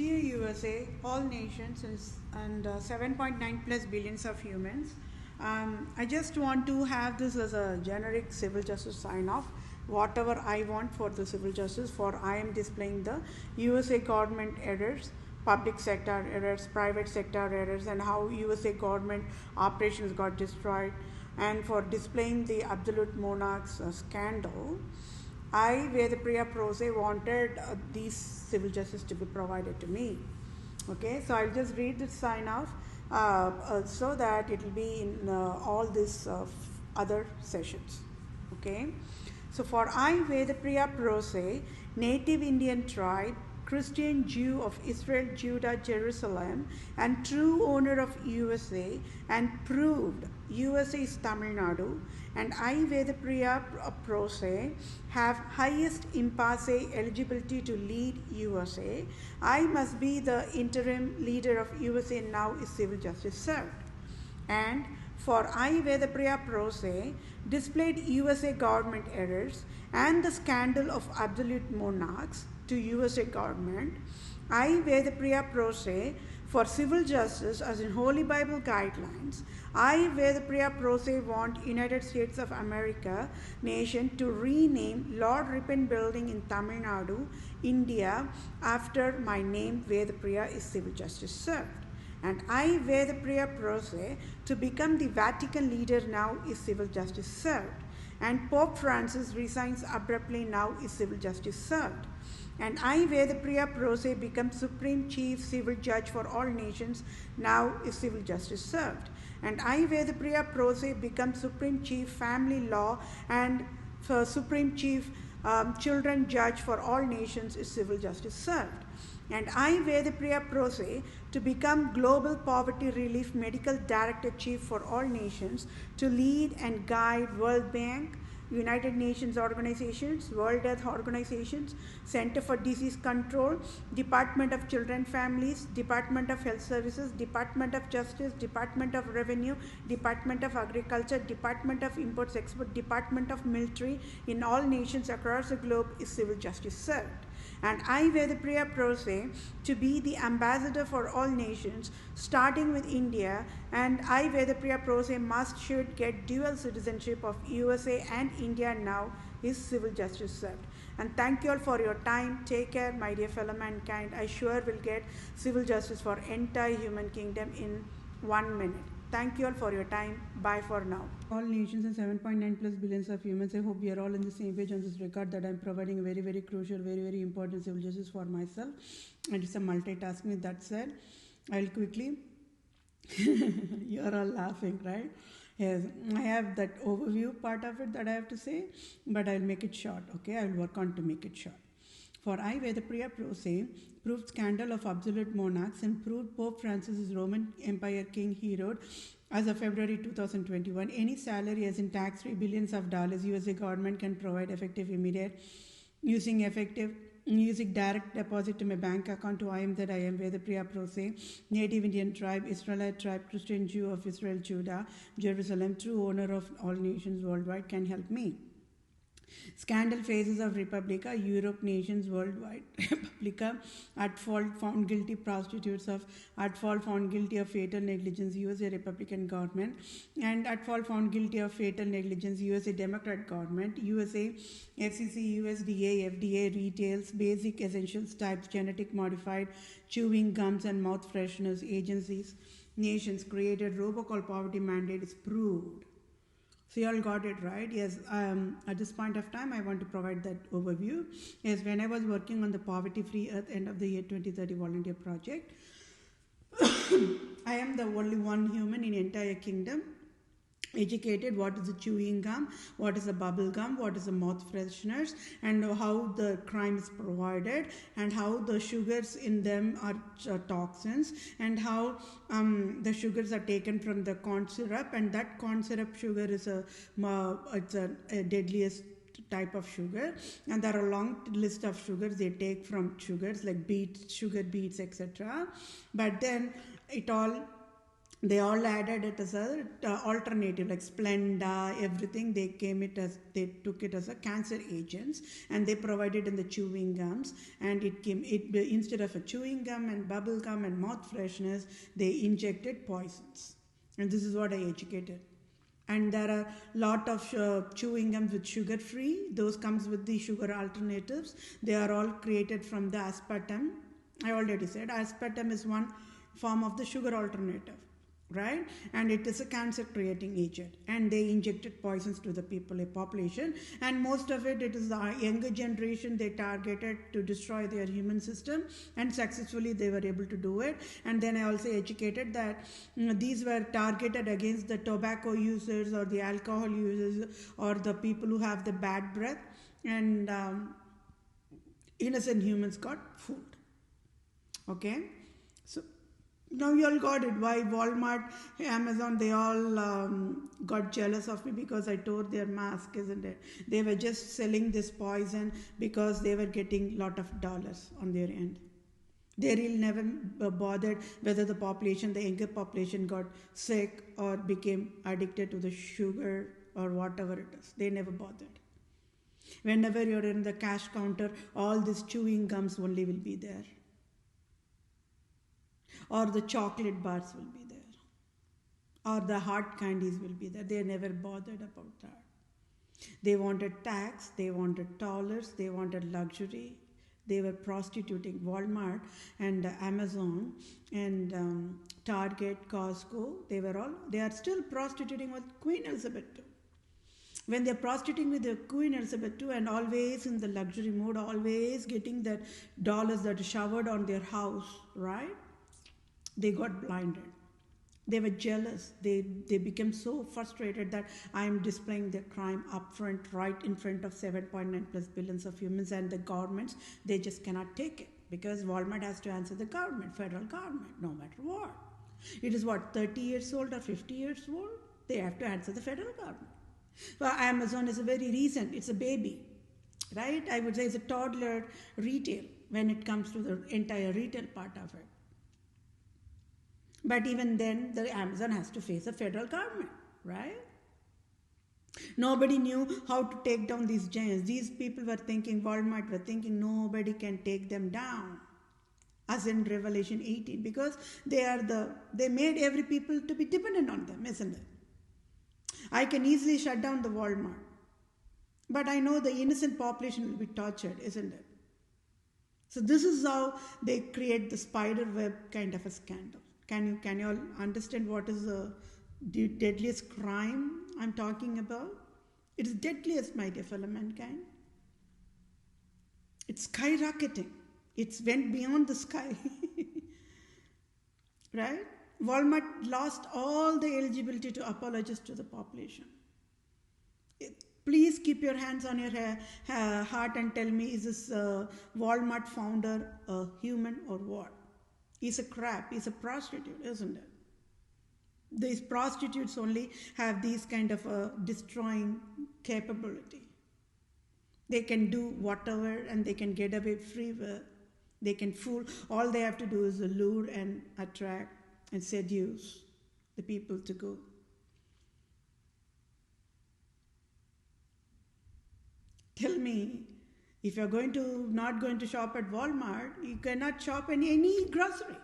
Dear USA, all nations and 7.9 plus billions of humans, I just want to have this as a generic civil justice sign off. Whatever I want for the civil justice, for I am displaying the USA government errors, public sector errors, private sector errors, and how USA government operations got destroyed, and for displaying the absolute monarchs scandal. I, Vethapriya Prose, wanted these civil justice to be provided to me. Okay, so I'll just read this sign off so that it will be in all these other sessions. Okay, so for I, Vethapriya Prose, native Indian tribe, Christian Jew of Israel, Judah, Jerusalem, and true owner of USA, and proved USA is Tamil Nadu, and I, Vethapriya Prose, have highest impasse eligibility to lead USA. I must be the interim leader of USA now is civil justice served. And for I, Vethapriya Prose, displayed USA government errors and the scandal of absolute monarchs to USA government. I, Vethapriya Prose, for civil justice as in Holy Bible guidelines. I, Vethapriya Prose, want United States of America nation to rename Lord Ripon Building in Tamil Nadu, India, after my name Vethapriya is civil justice served. And I, Vethapriya Prose, to become the Vatican leader now is civil justice served. And Pope Francis resigns abruptly now is civil justice served. And I, Vethapriya Prose, become Supreme Chief Civil Judge for all nations, now is civil justice served. And I, Vethapriya Prose, become Supreme Chief Family Law and Supreme Chief Children Judge for all nations is civil justice served. And I, Vethapriya Prose, to become Global Poverty Relief Medical Director Chief for all nations, to lead and guide World Bank, United Nations organizations, World Health Organizations, Center for Disease Control, Department of Children Families, Department of Health Services, Department of Justice, Department of Revenue, Department of Agriculture, Department of Imports Export, Department of Military in all nations across the globe is civil justice served. And I, Vethapriya Prose, to be the ambassador for all nations, starting with India, and I, Vethapriya Prose, should get dual citizenship of USA and India now is civil justice served. And thank you all for your time. Take care, my dear fellow mankind. I sure will get civil justice for entire human kingdom in 1 minute. Thank you all for your time. Bye for now. All nations and 7.9 plus billions of humans, I hope we are all in the same page on this regard that I'm providing a very, very crucial, very, very important civil justice for myself. And it's a multitasking. With that said, I'll quickly, you're all laughing, right? Yes, I have that overview part of it that I have to say, but I'll make it short, okay? I'll work on to make it short. For I, Vethapriya Prose, proved scandal of absolute monarchs and proved Pope Francis' Roman Empire King Herod as of February 2021. Any salary as in tax-free billions of dollars USA government can provide effective immediate using direct deposit to my bank account to I am Vethapriya Prose, native Indian tribe, Israelite tribe, Christian Jew of Israel, Judah, Jerusalem, true owner of all nations worldwide can help me. Scandal phases of Republica, Europe nations worldwide. Republica, at fault found guilty prostitutes of, at fault found guilty of fatal negligence, USA Republican government, and at fault found guilty of fatal negligence, USA Democrat government, USA-FCC-USDA-FDA retails, essentials types, genetic modified, chewing gums and mouth fresheners, agencies, nations created, robocall poverty mandate is proved. So you all got it right. Yes, at this point of time, I want to provide that overview. Yes, when I was working on the Poverty Free Earth End of the Year 2030 volunteer project, I am the only one human in entire kingdom educated what is the chewing gum, what is the bubble gum, what is the mouth fresheners, and how the crime is provided, and how the sugars in them are toxins, and how the sugars are taken from the corn syrup, and that corn syrup sugar is it's a deadliest type of sugar, and there are a long list of sugars they take from sugars like beets, sugar beets, etc. But then it all They all added it as a alternative, like Splenda, everything. They took it as a cancer agents, and they provided in the chewing gums. And instead of a chewing gum and bubble gum and mouth freshness, they injected poisons. And this is what I educated. And there are lot of chewing gums with sugar free. Those comes with the sugar alternatives. They are all created from the aspartame. I already said aspartame is one form of the sugar alternative, right? And it is a cancer creating agent, and they injected poisons to the population, and most of it is the younger generation they targeted to destroy their human system, and successfully they were able to do it. And then I also educated that these were targeted against the tobacco users or the alcohol users or the people who have the bad breath, and innocent humans got fooled. Okay, so now you all got it. Why Walmart, Amazon, they all got jealous of me because I tore their mask, isn't it? They were just selling this poison because they were getting lot of dollars on their end. They really never bothered whether the population, the younger population, got sick or became addicted to the sugar or whatever it is. They never bothered. Whenever you're in the cash counter, all these chewing gums only will be there. Or the chocolate bars will be there, or the hard candies will be there. They never bothered about that. They wanted tax, they wanted dollars, they wanted luxury. They were prostituting Walmart and Amazon and Target, Costco. They are still prostituting with Queen Elizabeth II. When they're prostituting with the Queen Elizabeth II and always in the luxury mode, always getting the dollars that are showered on their house, right? They got blinded. They were jealous. They became so frustrated that I am displaying their crime up front, right in front of 7.9 plus billions of humans, and the governments, they just cannot take it because Walmart has to answer the government, federal government, no matter what. It is what, 30 years old or 50 years old? They have to answer the federal government. Well, Amazon is a very recent, it's a baby, right? I would say it's a toddler retail when it comes to the entire retail part of it. But even then, the Amazon has to face the federal government, right? Nobody knew how to take down these giants. These people were thinking, Walmart were thinking, nobody can take them down, as in Revelation 18, because they made every people to be dependent on them, isn't it? I can easily shut down the Walmart, but I know the innocent population will be tortured, isn't it? So this is how they create the spider web kind of a scandal. Can you all understand what is the deadliest crime I'm talking about? It is deadliest, my dear fellow mankind. It's skyrocketing. It's went beyond the sky. Right? Walmart lost all the eligibility to apologize to the population. Please keep your hands on your heart and tell me, is this Walmart founder a human or what? He's a crap. He's a prostitute, isn't it? These prostitutes only have these kind of a destroying capability. They can do whatever and they can get away free with. They can fool. All they have to do is lure and attract and seduce the people to go. Tell me, if you're not going to shop at Walmart, you cannot shop in any grocery.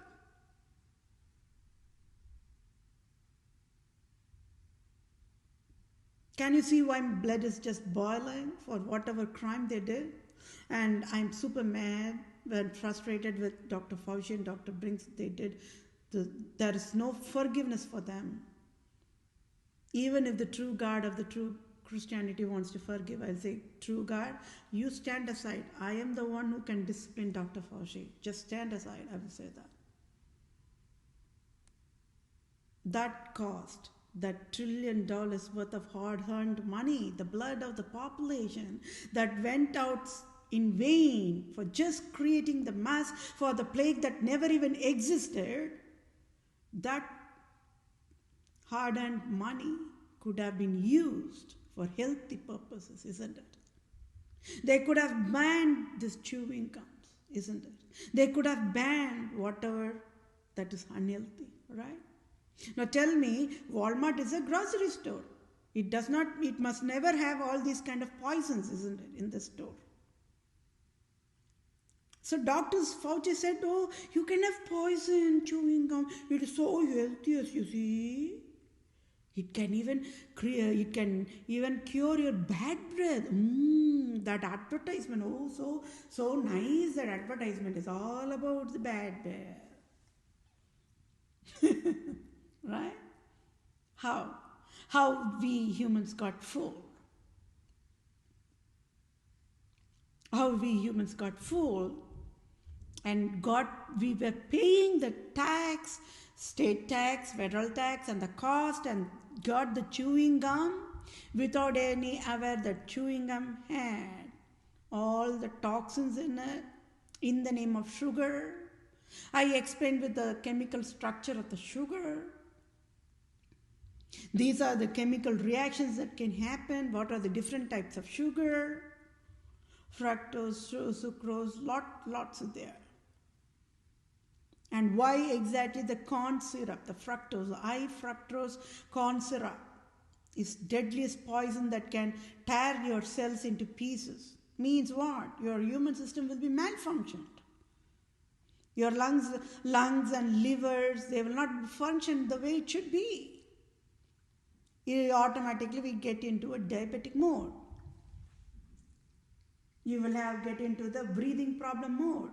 Can you see why my blood is just boiling for whatever crime they did? And I'm super mad and frustrated with Dr. Fauci and Dr. Brinks. They did. There is no forgiveness for them. Even if the true God of the true Christianity wants to forgive, I say, true God, you stand aside. I am the one who can discipline Dr. Fauci. Just stand aside, I will say that. That cost, that $1 trillion worth of hard-earned money, the blood of the population that went out in vain for just creating the mask for the plague that never even existed, that hard-earned money could have been used for healthy purposes, isn't it? They could have banned these chewing gums, isn't it? They could have banned whatever that is unhealthy, right? Now tell me, Walmart is a grocery store. It must never have all these kind of poisons, isn't it, in the store? So Dr. Fauci said, oh, you can have poison chewing gum. It is so healthy, as you see. It can even cure your bad breath. That advertisement, oh, so nice. That advertisement is all about the bad breath. Right? How we humans got fooled. How we humans got fooled and we were paying the tax, state tax, federal tax, and the cost, and got the chewing gum without any aware that chewing gum had all the toxins in it in the name of sugar. I explained with the chemical structure of the sugar. These are the chemical reactions that can happen. What are the different types of sugar? Fructose, sucrose, lots are there. And why exactly the corn syrup, the fructose, high fructose corn syrup is deadliest poison that can tear your cells into pieces. Means what? Your human system will be malfunctioned. Your lungs and livers, they will not function the way it should be. Automatically we get into a diabetic mode. You will get into the breathing problem mode.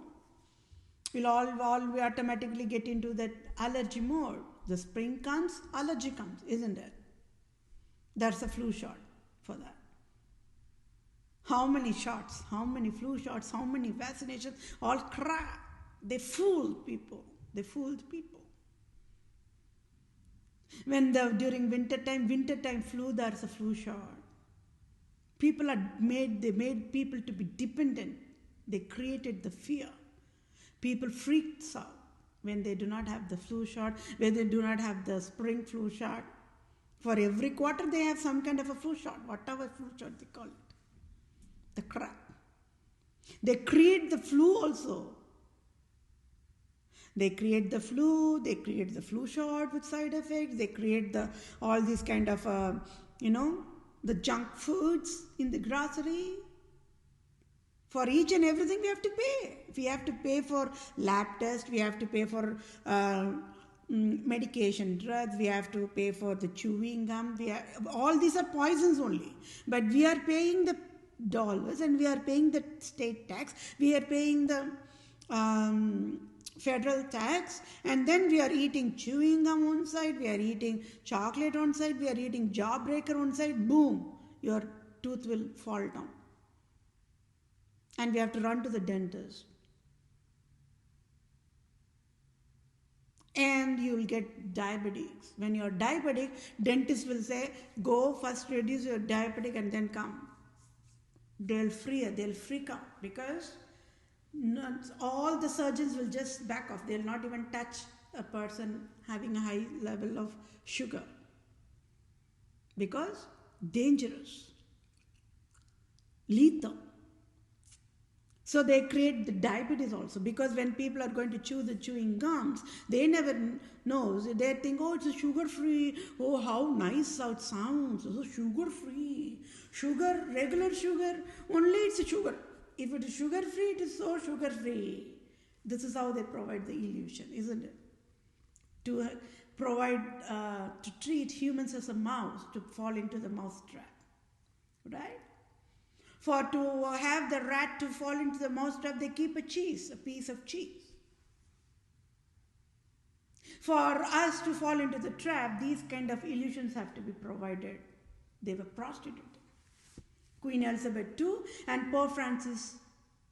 We'll all we automatically get into that allergy mode. The spring comes, allergy comes, isn't it? That's a flu shot for that. How many shots, how many flu shots, how many vaccinations, all crap. They fooled people. They fooled people. When during wintertime flu, there's a flu shot. They made people to be dependent. They created the fear. People freaked out when they do not have the flu shot, when they do not have the spring flu shot. For every quarter they have some kind of a flu shot, whatever flu shot they call it. The crap. They create the flu also. They create the flu shot with side effects, they create all these kind of, the junk foods in the grocery. For each and everything we have to pay. If we have to pay for lab tests, we have to pay for medication, drugs, we have to pay for the chewing gum. All these are poisons only. But we are paying the dollars and we are paying the state tax. We are paying the federal tax, and then we are eating chewing gum on side, we are eating chocolate on side, we are eating jawbreaker on side. Boom, your tooth will fall down. And we have to run to the dentist. And you will get diabetics. When you are diabetic, dentist will say, go first reduce your diabetic and then come. They'll freak out because all the surgeons will just back off. They'll not even touch a person having a high level of sugar. Because dangerous, lethal. So they create the diabetes also, because when people are going to chew the chewing gums, they never know. They think, oh, it's a sugar-free. Oh, how nice how it sounds. Oh, sugar-free. Sugar, regular sugar, only it's a sugar. If it is sugar-free, it is so sugar-free. This is how they provide the illusion, isn't it? To treat humans as a mouse, to fall into the mouse trap. Right? To have the rat to fall into the mouse trap, they keep a piece of cheese. For us to fall into the trap, these kind of illusions have to be provided. They were prostituted. Queen Elizabeth II and Pope Francis,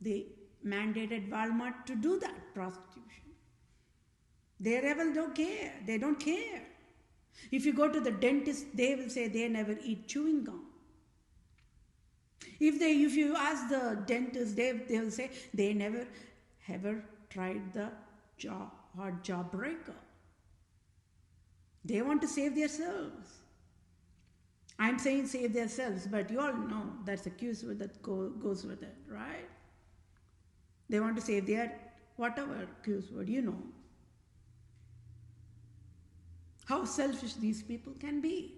they mandated Walmart to do that prostitution. They don't care. They don't care. If you go to the dentist, they will say they never eat chewing gum. If you ask the dentist, they will say they never ever tried the jawbreaker. They want to save themselves. I'm saying save themselves, but you all know that's a Q-word that goes with it, right? They want to save their whatever Q-word, you know. How selfish these people can be.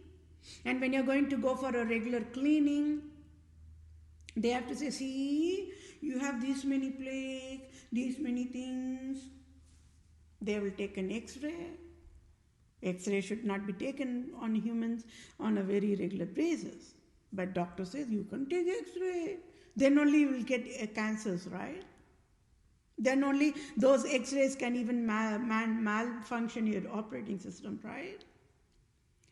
And when you're going to go for a regular cleaning, they have to say, see, you have this many plaques, these many things. They will take an X-ray. X-ray should not be taken on humans on a very regular basis. But doctor says you can take X-ray. Then only you will get cancers, right? Then only those X-rays can even malfunction your operating system, right?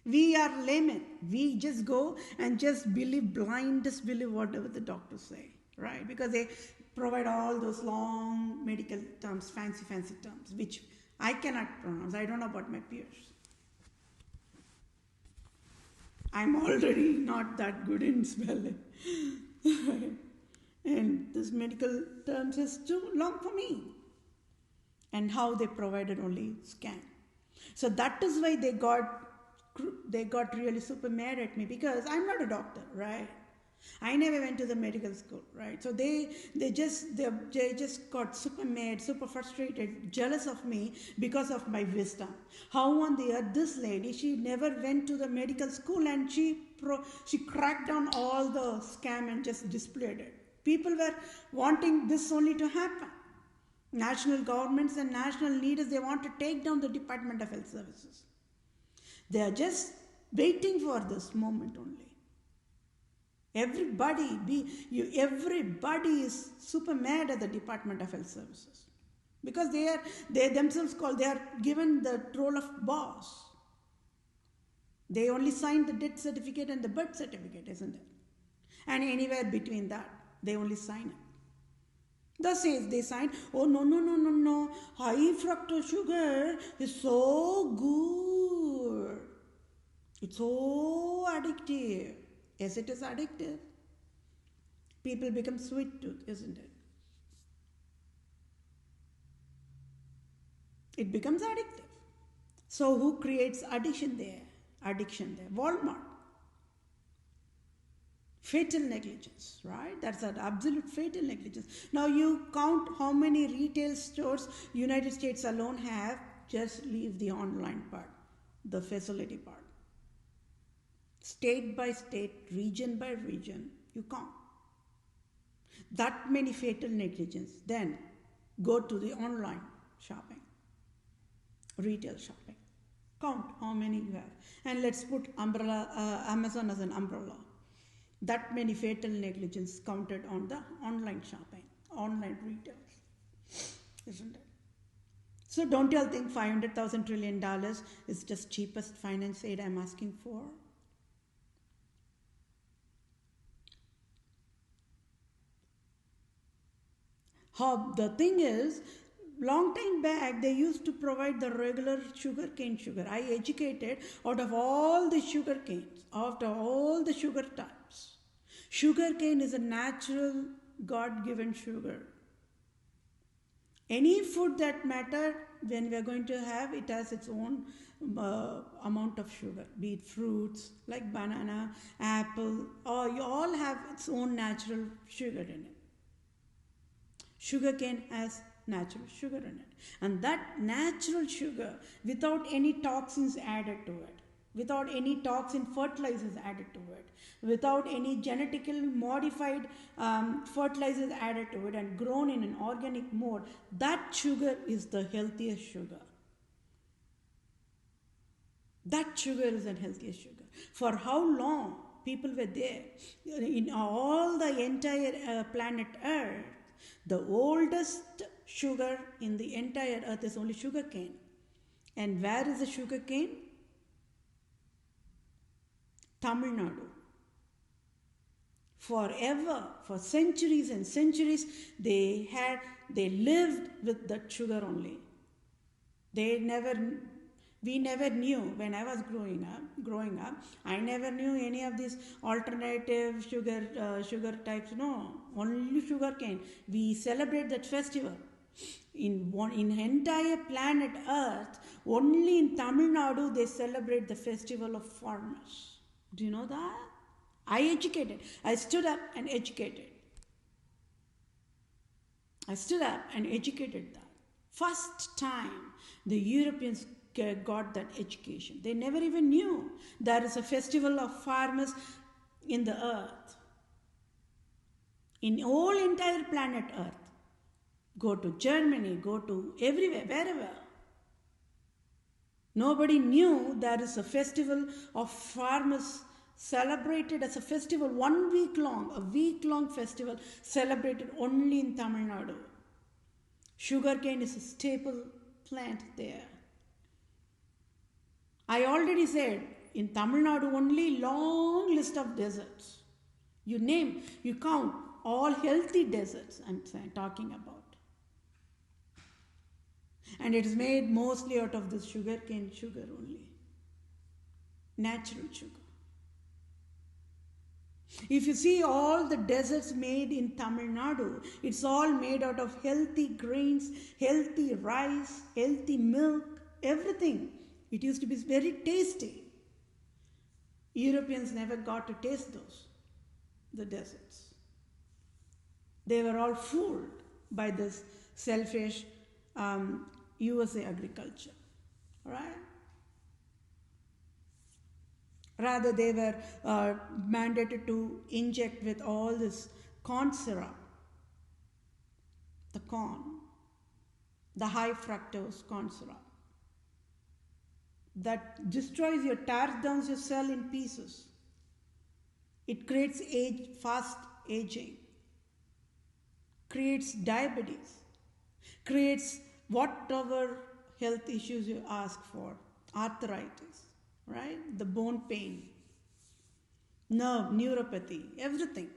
We are laymen. We just go and just blind disbelieve whatever the doctors say, right? Because they provide all those long medical terms, fancy terms, which I cannot pronounce. I don't know about my peers. I'm already not that good in spelling. And this medical terms is too long for me. And how they provided only scan. So that is why they got really super mad at me, because I'm not a doctor, right? I never went to the medical school, right? So they just got super mad, super frustrated, jealous of me because of my wisdom. How on the earth this lady, she never went to the medical school and she cracked down all the scam and just displayed it. People were wanting this only to happen. National governments and national leaders, they want to take down the Department of Health Services. They are just waiting for this moment only. Everybody is super mad at the Department of Health Services because they are given the role of boss. They only sign the death certificate and the birth certificate, isn't it? And anywhere between that, they only sign it. Thus says they sign, oh no, high fructose sugar is so good. It's so addictive. Yes, it is addictive. People become sweet tooth, isn't it? It becomes addictive. So who creates addiction there? Walmart. Fatal negligence, right? That's an absolute fatal negligence. Now you count how many retail stores United States alone have. Just leave the online part, the facility part. State by state, region by region, you count. That many fatal negligence. Then go to the online shopping, retail shopping. Count how many you have. And let's put Amazon as an umbrella. That many fatal negligence counted on the online shopping, online retail, isn't it? So don't you all think $500,000 trillion is just cheapest finance aid I'm asking for? The thing is, long time back, they used to provide the regular sugarcane sugar. I educated out of all the sugar canes, out of all the sugar types. Sugarcane is a natural, God-given sugar. Any food that matter, when we are going to have, it has its own amount of sugar, be it fruits like banana, apple, or you all have its own natural sugar in it. Sugarcane has natural sugar in it. And that natural sugar, without any toxins added to it, without any toxin fertilizers added to it, without any genetically modified fertilizers added to it and grown in an organic mode, that sugar is the healthiest sugar. That sugar is the healthiest sugar. For how long people were there? In all the entire planet Earth, the oldest sugar in the entire earth is only sugar cane. And where is the sugar cane? Tamil Nadu. Forever, for centuries and centuries, they lived with that sugar only. We never knew, when I was growing up, I never knew any of these alternative sugar types. No, only sugar cane. We celebrate that festival. In entire planet Earth, only in Tamil Nadu they celebrate the festival of farmers. Do you know that? I stood up and educated. that. First time the Europeans got that education. They never even knew there is a festival of farmers in the earth, in whole entire planet Earth. Go to Germany, go to everywhere, wherever. Nobody knew there is a festival of farmers celebrated as a festival, 1 week long, a week-long festival celebrated only in Tamil Nadu. Sugarcane is a staple plant there. I already said, in Tamil Nadu only, long list of deserts. You name, you count, all healthy deserts I'm talking about. And it is made mostly out of this sugarcane sugar only. Natural sugar. If you see all the deserts made in Tamil Nadu, it's all made out of healthy grains, healthy rice, healthy milk, everything. It used to be very tasty. Europeans never got to taste those, the deserts. They were all fooled by this selfish USA agriculture, right? Rather, they were mandated to inject with all this corn syrup, the corn, the high fructose corn syrup, that destroys your, tears down your cell in pieces. It creates fast aging, creates diabetes, creates whatever health issues you ask for, arthritis, right? The bone pain, nerve, neuropathy, everything.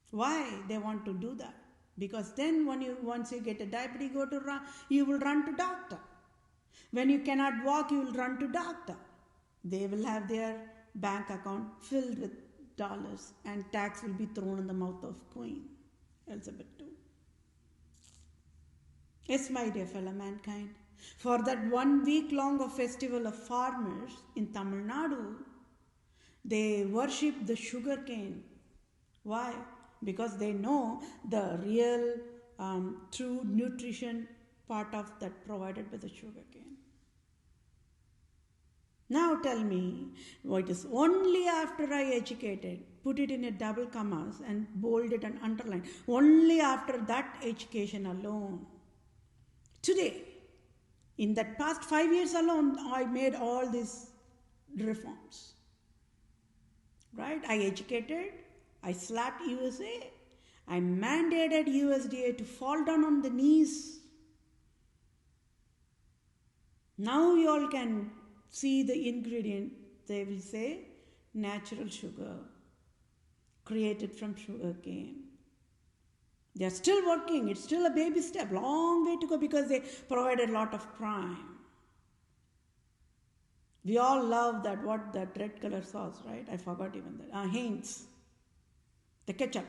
Why they want to do that? Because then once you get a diabetes, you will run to doctor. When you cannot walk, you will run to doctor. They will have their bank account filled with dollars, and tax will be thrown in the mouth of Queen Elizabeth II. Yes, my dear fellow mankind, for that 1 week long of festival of farmers in Tamil Nadu, they worship the sugarcane. Why? Because they know the real true nutrition part of that provided by the sugarcane. Now tell me, what is only after I educated, put it in a double commas and bold it and underline, only after that education alone. Today, in that past 5 years alone, I made all these reforms. Right? I educated, I slapped USA, I mandated USDA to fall down on the knees. Now you all can see the ingredient. They will say natural sugar, created from sugar cane. They are still working. It's still a baby step, long way to go, because they provided a lot of crime. We all love that red color sauce, right? I forgot even that. Heinz. The ketchup.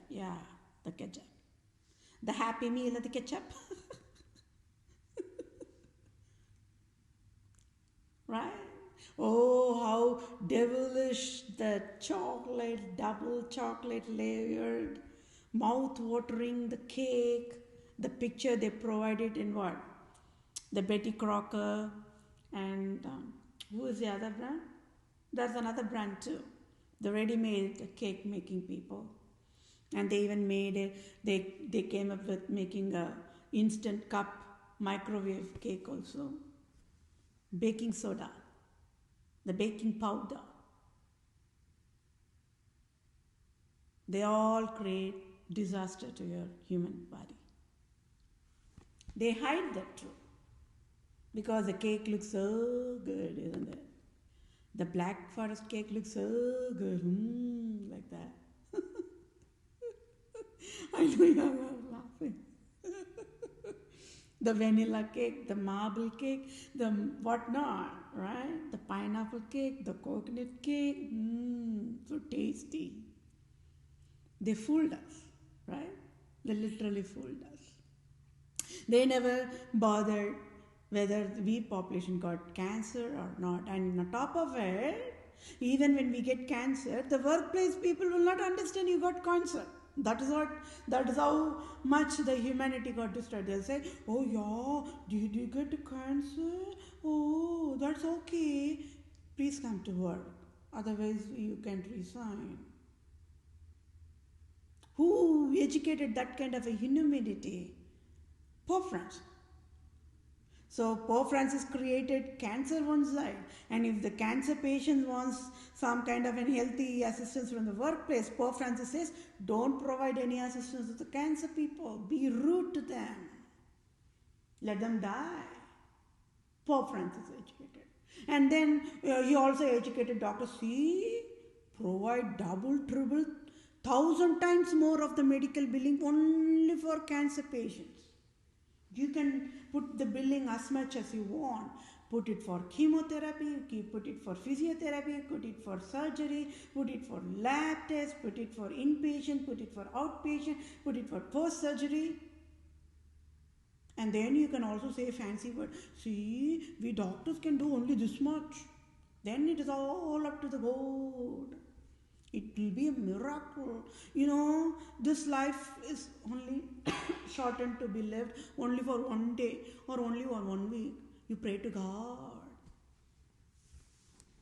Yeah, the ketchup. The Happy Meal of the ketchup. Right? Oh, how devilish the chocolate, double chocolate layered, mouth-watering the cake. The picture they provided in what? The Betty Crocker and who is the other brand? There's another brand too. The ready-made cake making people. And they even made they came up with making a instant cup microwave cake also. Baking soda, the baking powder. They all create disaster to your human body. They hide that truth because the cake looks so good, isn't it? The Black Forest cake looks so good, like that. I know you are laughing. The vanilla cake, the marble cake, the whatnot, right? The pineapple cake, the coconut cake, so tasty. They fooled us, right? They literally fooled us. They never bothered whether we population got cancer or not. And on top of it, even when we get cancer, the workplace people will not understand you got cancer. That is how much the humanity got destroyed. They'll say, oh yeah, did you get cancer? Oh, that's okay. Please come to work. Otherwise, you can't resign. Who educated that kind of a inhumanity? Pope Francis. So Pope Francis created cancer one side, and if the cancer patient wants some kind of an healthy assistance from the workplace, Pope Francis says, don't provide any assistance to the cancer people. Be rude to them. Let them die. Pope Francis educated. And then he also educated doctors. See, provide double, triple, 1,000 times more of the medical billing only for cancer patients. You can put the billing as much as you want. Put it for chemotherapy, put it for physiotherapy, put it for surgery, put it for lab tests, put it for inpatient, put it for outpatient, put it for post-surgery. And then you can also say a fancy word. See, we doctors can do only this much. Then it is all up to the God. It will be a miracle. You know, this life is only shortened to be lived only for one day or only for 1 week. You pray to God.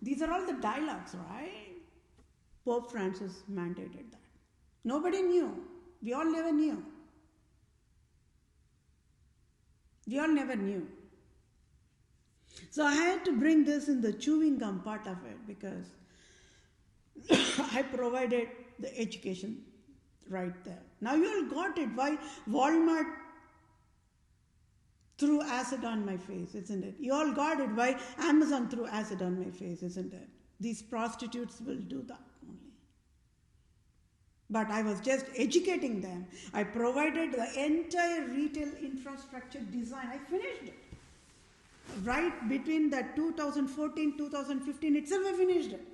These are all the dialogues, right? Pope Francis mandated that. Nobody knew. We all never knew. We all never knew. So I had to bring this in the chewing gum part of it because I provided the education right there. Now you all got it. Why Walmart threw acid on my face, isn't it? You all got it. Why Amazon threw acid on my face, isn't it? These prostitutes will do that only. But I was just educating them. I provided the entire retail infrastructure design. I finished it. Right between that 2014, 2015 itself I finished it.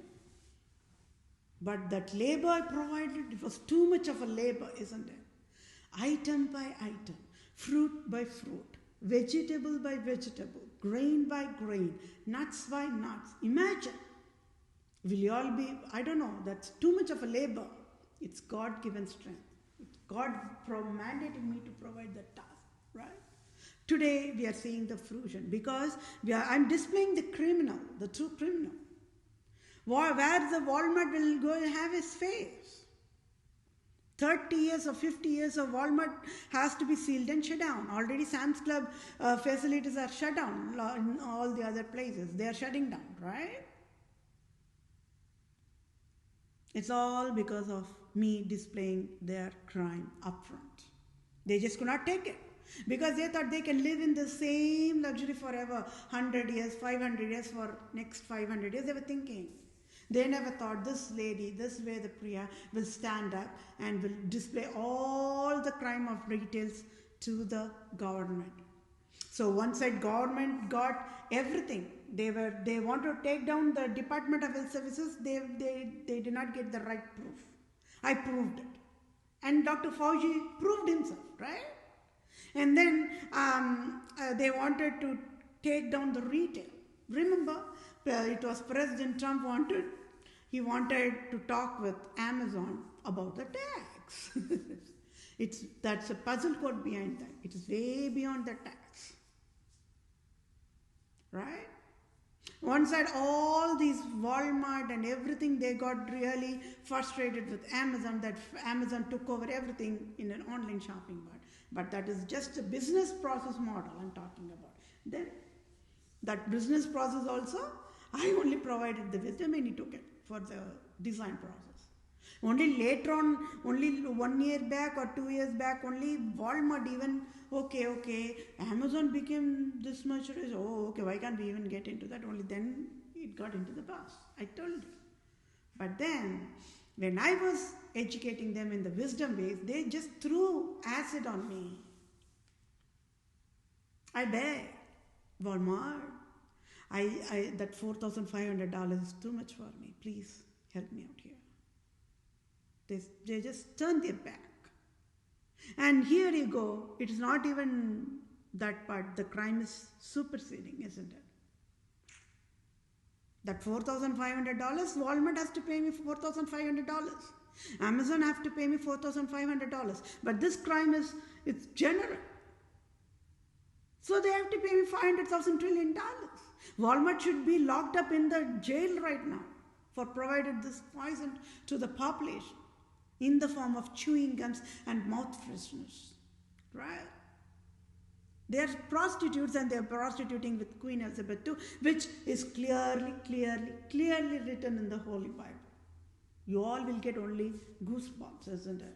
But that labor I provided, it was too much of a labor, isn't it? Item by item, fruit by fruit, vegetable by vegetable, grain by grain, nuts by nuts. Imagine. Will you all be, I don't know, that's too much of a labor. It's God-given strength. It's God mandating me to provide that task, right? Today we are seeing the fruition because I'm displaying the criminal, the true criminal. Where the Walmart will go and have his face. 30 years or 50 years of Walmart has to be sealed and shut down. Already Sam's Club facilities are shut down in all the other places. They are shutting down, right? It's all because of me displaying their crime up front. They just could not take it. Because they thought they can live in the same luxury forever. 100 years, 500 years, for next 500 years. They were thinking. They never thought this lady, this Vethapriya, will stand up and will display all the crime of retails to the government. So one side government got everything. They want to take down the Department of Health Services. They did not get the right proof. I proved it. And Dr. Fauci proved himself, right? And then they wanted to take down the retail. Remember, it was President Trump he wanted to talk with Amazon about the tax. That's a puzzle code behind that. It is way beyond the tax. Right? One side, all these Walmart and everything, they got really frustrated with Amazon, that Amazon took over everything in an online shopping mode. But that is just a business process model I'm talking about. Then, that business process also, I only provided the wisdom and he took it for the design process. Only later on, only 1 year back or 2 years back, only Walmart even, okay, Amazon became this much rich. Oh, okay, why can't we even get into that? Only then it got into the bus. I told you. But then, when I was educating them in the wisdom ways, they just threw acid on me. I begged Walmart, that $4,500 is too much for me. Please help me out here. They just turned their back. And here you go. It is not even that part. The crime is superseding, isn't it? That $4,500, Walmart has to pay me $4,500. Amazon have to pay me $4,500. But this crime it's general. So they have to pay me $500,000 trillion. Walmart should be locked up in the jail right now for provided this poison to the population in the form of chewing gums and mouth fresheners. Right? They are prostitutes and they are prostituting with Queen Elizabeth II, which is clearly written in the Holy Bible. You all will get only goosebumps, isn't it?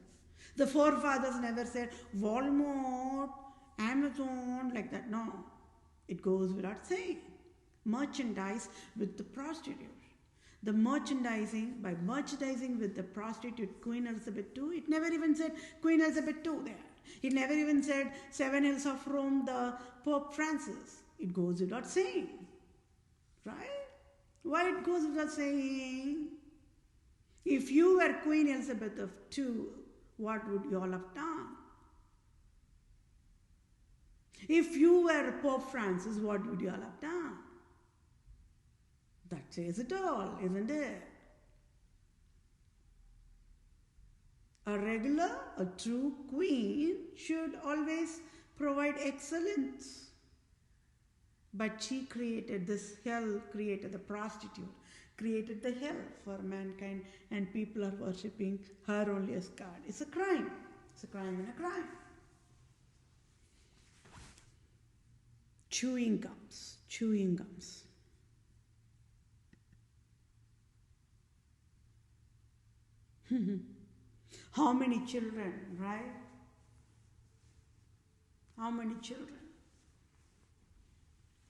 The forefathers never said Walmart, Amazon, like that. No, it goes without saying. Merchandise with the prostitute. The merchandising, by merchandising with the prostitute Queen Elizabeth II, it never even said Queen Elizabeth II there. It never even said 7 Hills of Rome, the Pope Francis. It goes without saying. Right? Why it goes without saying? If you were Queen Elizabeth II, what would you all have done? If you were Pope Francis, what would you all have done? That says it all, isn't it? A regular, a true queen should always provide excellence. But she created this hell, created the prostitute, created the hell for mankind, and people are worshipping her only as God. It's a crime. It's a crime and a crime. Chewing gums. Chewing gums. How many children, right? How many children?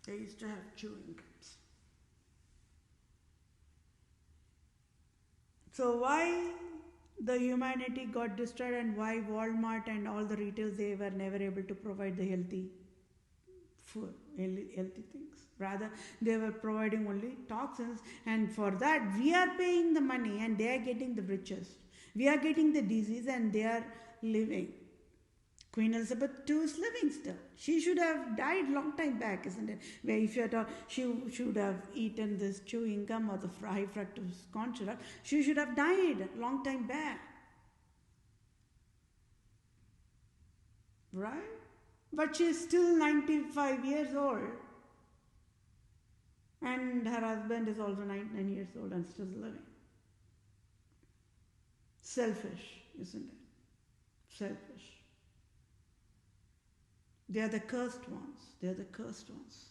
They used to have chewing gums. So why the humanity got destroyed and why Walmart and all the retailers, they were never able to provide the healthy food, healthy things. Rather, they were providing only toxins, and for that we are paying the money and they are getting the riches. We are getting the disease and they are living. Queen Elizabeth II is living still. She should have died long time back, isn't it? Where if you thought she should have eaten this chewing gum or the high fructose corn syrup, she should have died long time back. Right? But she is still 95 years old. And her husband is also 99 years old and still living. Selfish, isn't it? Selfish. They are the cursed ones. They are the cursed ones.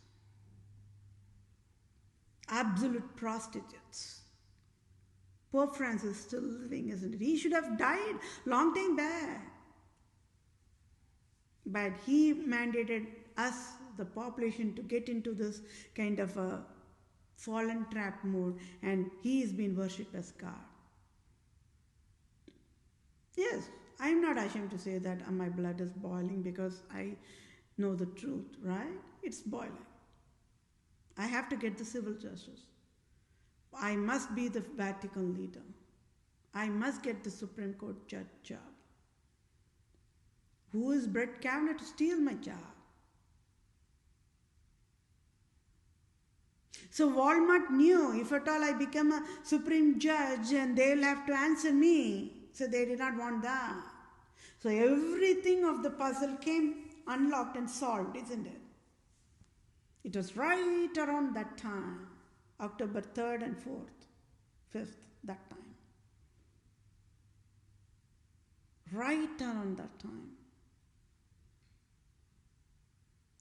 Absolute prostitutes. Pope Francis is still living, isn't it? He should have died long time back. But he mandated us, the population, to get into this kind of a fallen trap mode, and he is being worshipped as God. Yes, I am not ashamed to say that my blood is boiling because I know the truth, right? It's boiling. I have to get the civil justice. I must be the Vatican leader. I must get the Supreme Court judge job. Who is Brett Kavanaugh to steal my job? So Walmart knew if at all I become a Supreme Judge and they'll have to answer me. So they did not want that. So everything of the puzzle came unlocked and solved, isn't it? It was right around that time, October 3rd and 4th, 5th, that time. Right around that time.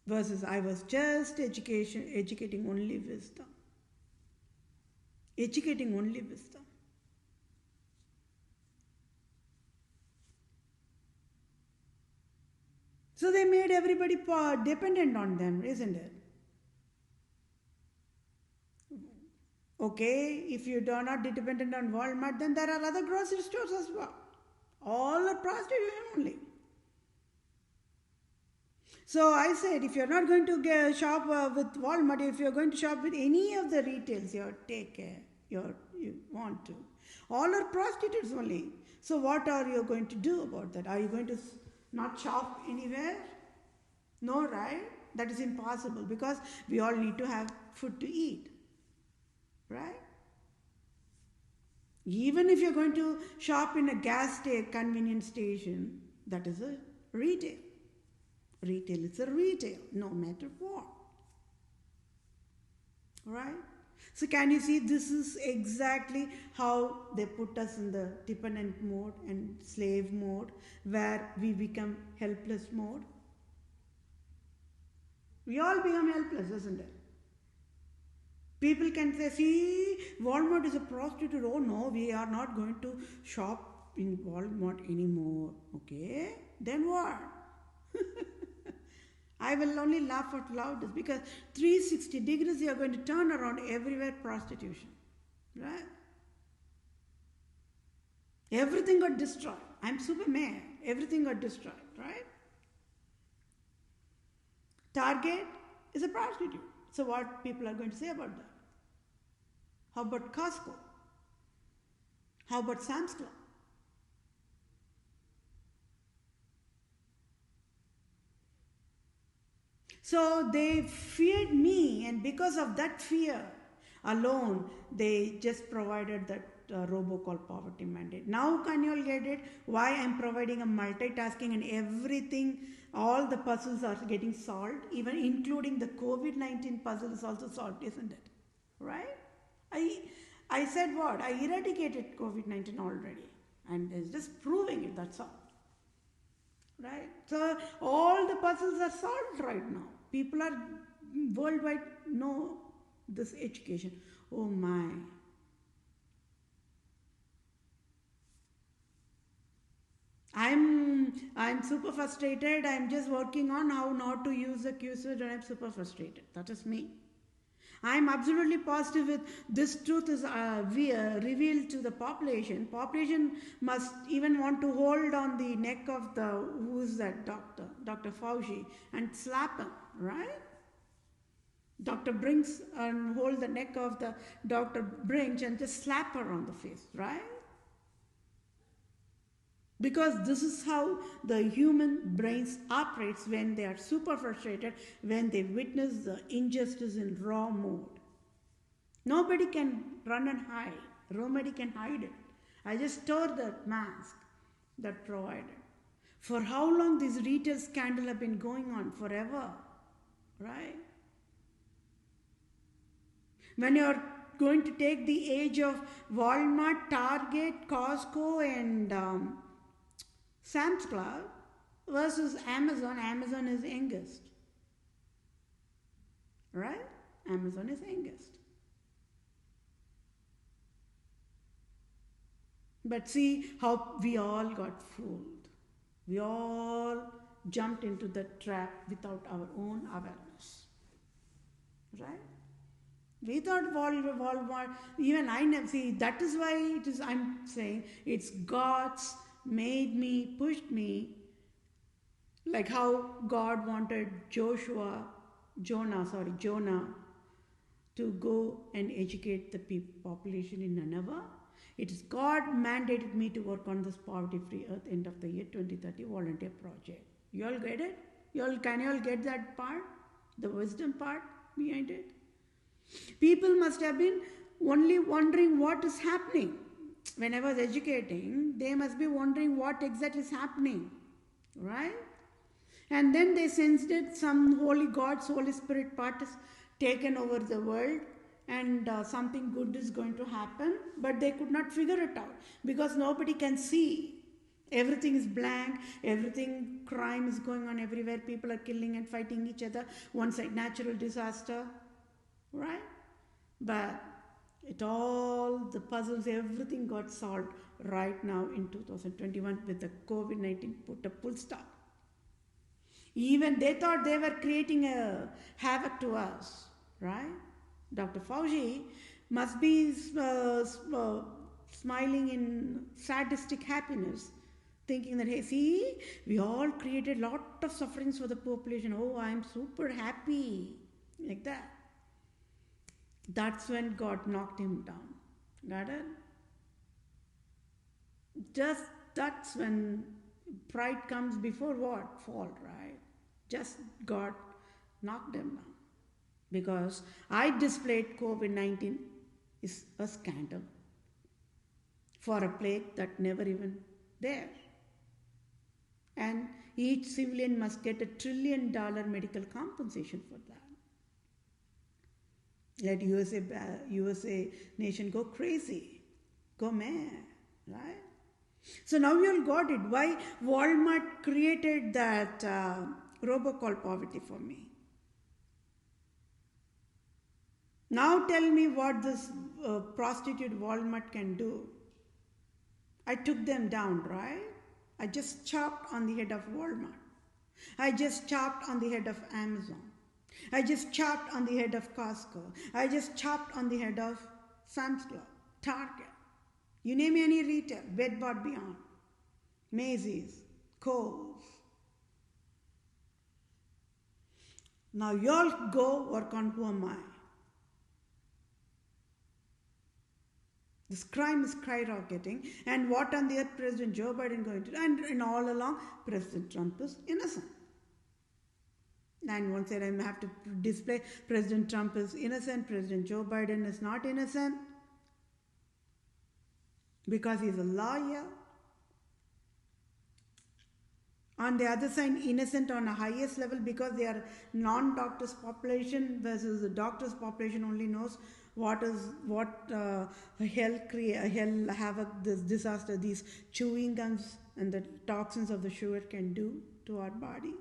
Versus I was just educating only wisdom. Educating only wisdom. So they made everybody dependent on them, isn't it? Okay, if you are not dependent on Walmart, then there are other grocery stores as well. All are prostitution only. So I said, if you're not going to shop with Walmart, if you're going to shop with any of the retails, you take care, you want to. All are prostitutes only. So what are you going to do about that? Are you going to not shop anywhere? No, right? That is impossible because we all need to have food to eat. Right? Even if you're going to shop in a convenience station, that is a retail. Retail is a retail, no matter what. Right? So can you see, this is exactly how they put us in the dependent mode and slave mode, where we become helpless mode. We all become helpless, isn't it? People can say, see, Walmart is a prostitute. Oh no, we are not going to shop in Walmart anymore. Okay, then what? I will only laugh out loud because 360 degrees you are going to turn around everywhere prostitution. Right? Everything got destroyed. I'm Superman. Everything got destroyed. Right? Target is a prostitute. So what people are going to say about that? How about Costco? How about Sam's Club? So they feared me, and because of that fear alone, they just provided that robocall poverty mandate. Now can you all get it? Why I'm providing a multitasking and everything, all the puzzles are getting solved, even including the COVID-19 puzzle is also solved, isn't it? Right? I said what? I eradicated COVID-19 already, and it's just proving it, that's all. Right? So all the puzzles are solved right now. People are worldwide know this education. Oh my. I'm super frustrated. I'm just working on how not to use the Q-switch, and I'm super frustrated. That is me. I'm absolutely positive with this truth is revealed to the population. Population must even want to hold on the neck of who's that doctor? Dr. Fauci, and slap him, right? Dr. Brinks, and hold the neck of the Dr. Brinks and just slap her on the face, right? Because this is how the human brains operates when they are super frustrated, when they witness the injustice in raw mode. Nobody can run and hide. Nobody can hide it. I just tore that mask that provided. For how long this retail scandal have been going on? Forever, right? When you're going to take the age of Walmart, Target, Costco, and Sam's Club versus Amazon, Amazon is youngest. Right? Amazon is youngest. But see how we all got fooled. We all jumped into the trap without our own awareness. Right? We thought Walmart, even I never see, that is why it is, I'm saying, it's God's made me, pushed me, like how God wanted Jonah to go and educate the population in Nineveh. It is God mandated me to work on this poverty-free earth end of the year 2030 volunteer project. You all get it? Can you all get that part? The wisdom part behind it? People must have been only wondering what is happening. When I was educating, they must be wondering what exactly is happening, right? And then they sensed it, some God's Holy Spirit part is taken over the world, and something good is going to happen, but they could not figure it out because nobody can see. Everything is blank, crime is going on everywhere, people are killing and fighting each other, one side natural disaster, right? But the puzzles, everything got solved right now in 2021 with the COVID-19 put a full stop. Even they thought they were creating a havoc to us, right? Dr. Fauci must be smiling in sadistic happiness, thinking that, hey, see, we all created a lot of sufferings for the population. Oh, I'm super happy, like that. That's when God knocked him down. Got it? Just that's when pride comes before what? Fall, right? Just God knocked him down. Because I displayed COVID-19 is a scandal. for a plague that never even there. And each civilian must get $1 trillion medical compensation for that. Let USA nation go crazy, go mad, right? So now you all got it. Why Walmart created that robocall poverty for me. Now tell me what this prostitute Walmart can do. I took them down, right? I just chopped on the head of Walmart. I just chopped on the head of Amazon. I just chopped on the head of Costco. I just chopped on the head of Sam's Club, Target. You name any retail, Bed Bath Beyond, Macy's, Kohl's. Now you all go work on who am I. This crime is skyrocketing, and what on the earth President Joe Biden going to do? And all along, President Trump is innocent. And one said I have to display President Trump is innocent, President Joe Biden is not innocent because he's a lawyer. On the other side, innocent on a highest level because they are non-doctors population versus the doctors population only knows what hell havoc, this disaster, these chewing gums and the toxins of the sugar can do to our body.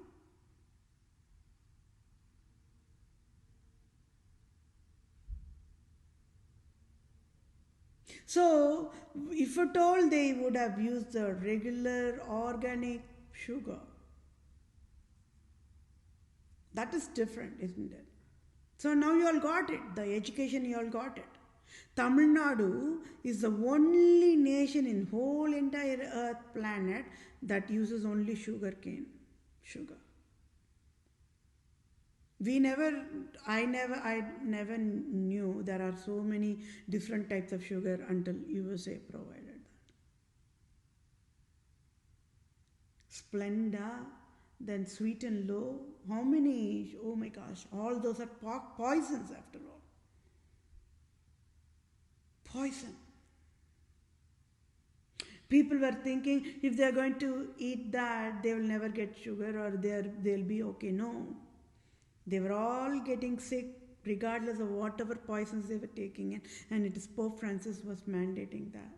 So, if at all they would have used the regular organic sugar, that is different, isn't it? So now you all got it, the education you all got it. Tamil Nadu is the only nation in whole entire earth planet that uses only sugar. I never knew there are so many different types of sugar until USA provided that. Splenda, then Sweet and Low, how many, oh my gosh, all those are poisons after all. Poison. People were thinking if they are going to eat that, they will never get sugar or they'll be okay. No. They were all getting sick regardless of whatever poisons they were taking in, and it is Pope Francis was mandating that.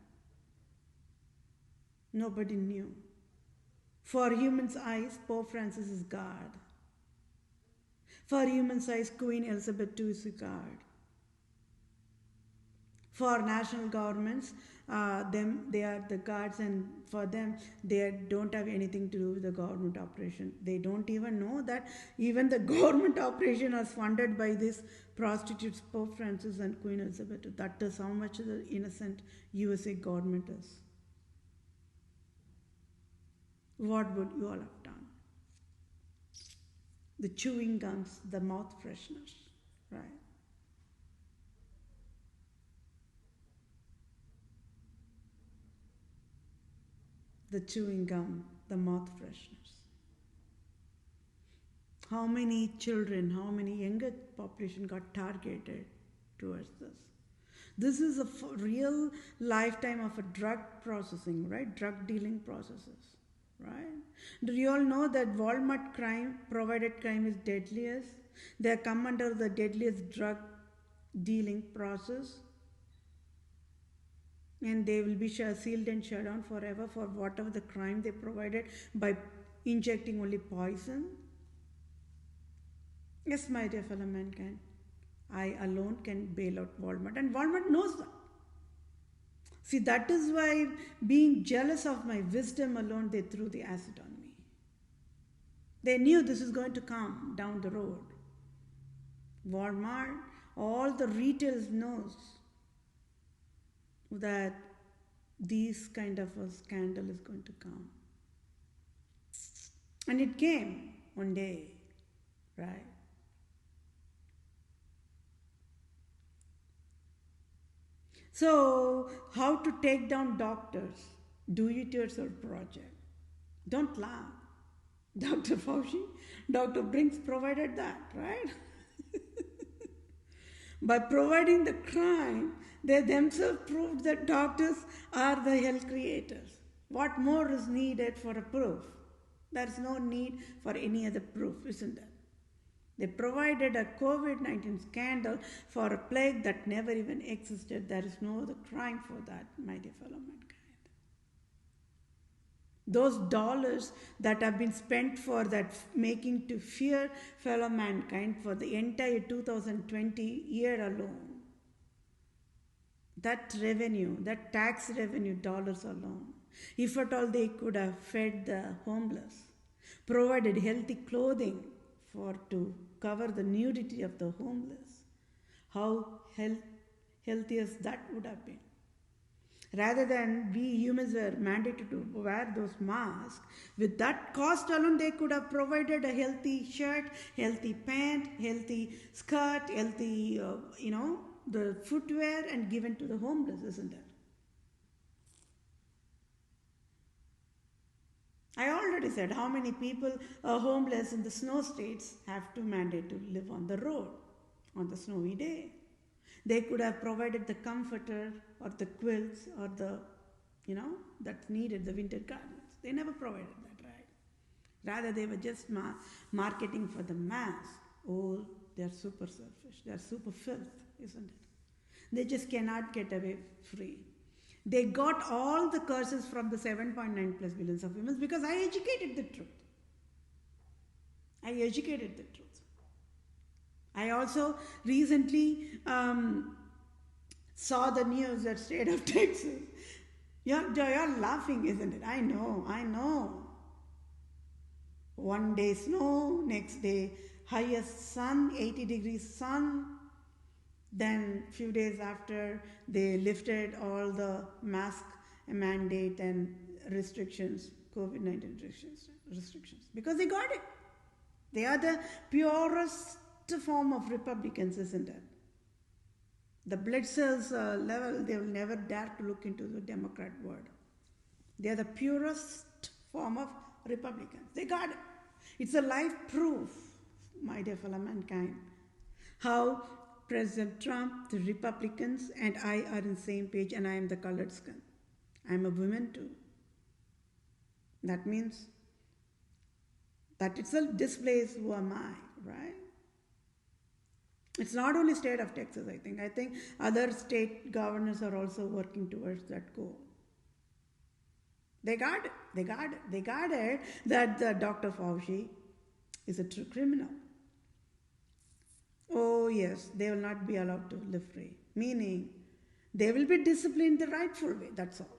Nobody knew. For humans' eyes, Pope Francis is God. For humans' eyes, Queen Elizabeth II is God. For national governments, they are the gods, and for them, they don't have anything to do with the government operation. They don't even know that even the government operation is funded by these prostitutes, Pope Francis and Queen Elizabeth II. That is how much the innocent USA government is. What would you all have done? The chewing gums, the mouth fresheners, right? The chewing gum, the mouth fresheners. How many children, how many younger population got targeted towards this? This is a real lifetime of a drug processing, right? Drug dealing processes, right? Do you all know that Walmart crime, provided crime is deadliest? They come under the deadliest drug dealing process. And they will be sealed and shut down forever for whatever the crime they provided by injecting only poison. Yes, my dear fellow mankind, I alone can bail out Walmart, and Walmart knows that. See, that is why, being jealous of my wisdom alone, they threw the acid on me. They knew this is going to come down the road. Walmart, all the retailers knows that this kind of a scandal is going to come. And it came one day, right? So, how to take down doctors? Do it yourself project. Don't laugh. Dr. Fauci, Dr. Brinks provided that, right? By providing the crime, they themselves proved that doctors are the hell creators. What more is needed for a proof? There is no need for any other proof, isn't there? They provided a COVID-19 scandal for a plague that never even existed. There is no other crime for that, my dear fellow mankind. Those dollars that have been spent for that making to fear fellow mankind for the entire 2020 year alone, that revenue, that tax revenue dollars alone, if at all they could have fed the homeless, provided healthy clothing to cover the nudity of the homeless, how healthiest that would have been. Rather than we humans were mandated to wear those masks, with that cost alone they could have provided a healthy shirt, healthy pant, healthy skirt, healthy, the footwear and given to the homeless, isn't it? I already said how many people homeless in the snow states have to mandate to live on the road on the snowy day. They could have provided the comforter or the quilts or the, that's needed, the winter garments. They never provided that, right? Rather, they were just marketing for the mass. Oh, they're super selfish. They're super filth, isn't it? They just cannot get away free. They got all the curses from the 7.9 plus billions of humans because I educated the truth. I educated the truth. I also recently saw the news that state of Texas. You're laughing, isn't it? I know. One day snow, next day highest sun, 80 degrees sun. Then few days after, they lifted all the mask mandate and restrictions, COVID-19 restrictions, because they got it. They are the purest form of Republicans, isn't it? The blood cells level, they will never dare to look into the Democrat world. They are the purest form of Republicans. They got it. It's a life proof, my dear fellow mankind, how President Trump, the Republicans, and I are on the same page, and I am the colored skin. I'm a woman too. That means that itself displays who am I, right? It's not only state of Texas, I think. I think other state governors are also working towards that goal. They got it. They got it that Dr. Fauci is a true criminal. Oh yes, they will not be allowed to live free. Meaning, they will be disciplined the rightful way, that's all.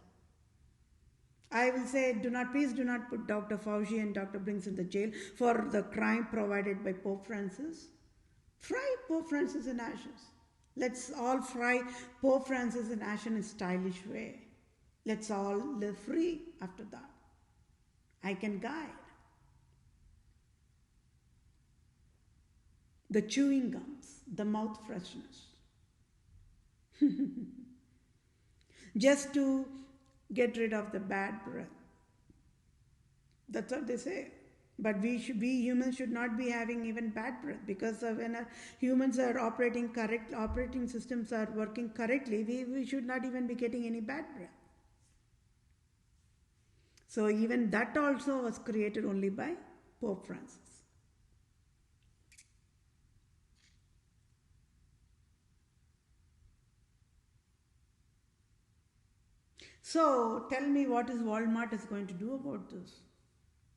I will say, please do not put Dr. Fauci and Dr. Brinks in the jail for the crime provided by Pope Francis. Fry Pope Francis in ashes. Let's all fry Pope Francis in ashes in a stylish way. Let's all live free after that. I can guide. The chewing gums, the mouth freshness. Just to get rid of the bad breath. That's what they say. But we humans should not be having even bad breath, because when humans are operating systems are working correctly, we should not even be getting any bad breath. So even that also was created only by Pope Francis. So tell me, what is Walmart is going to do about this?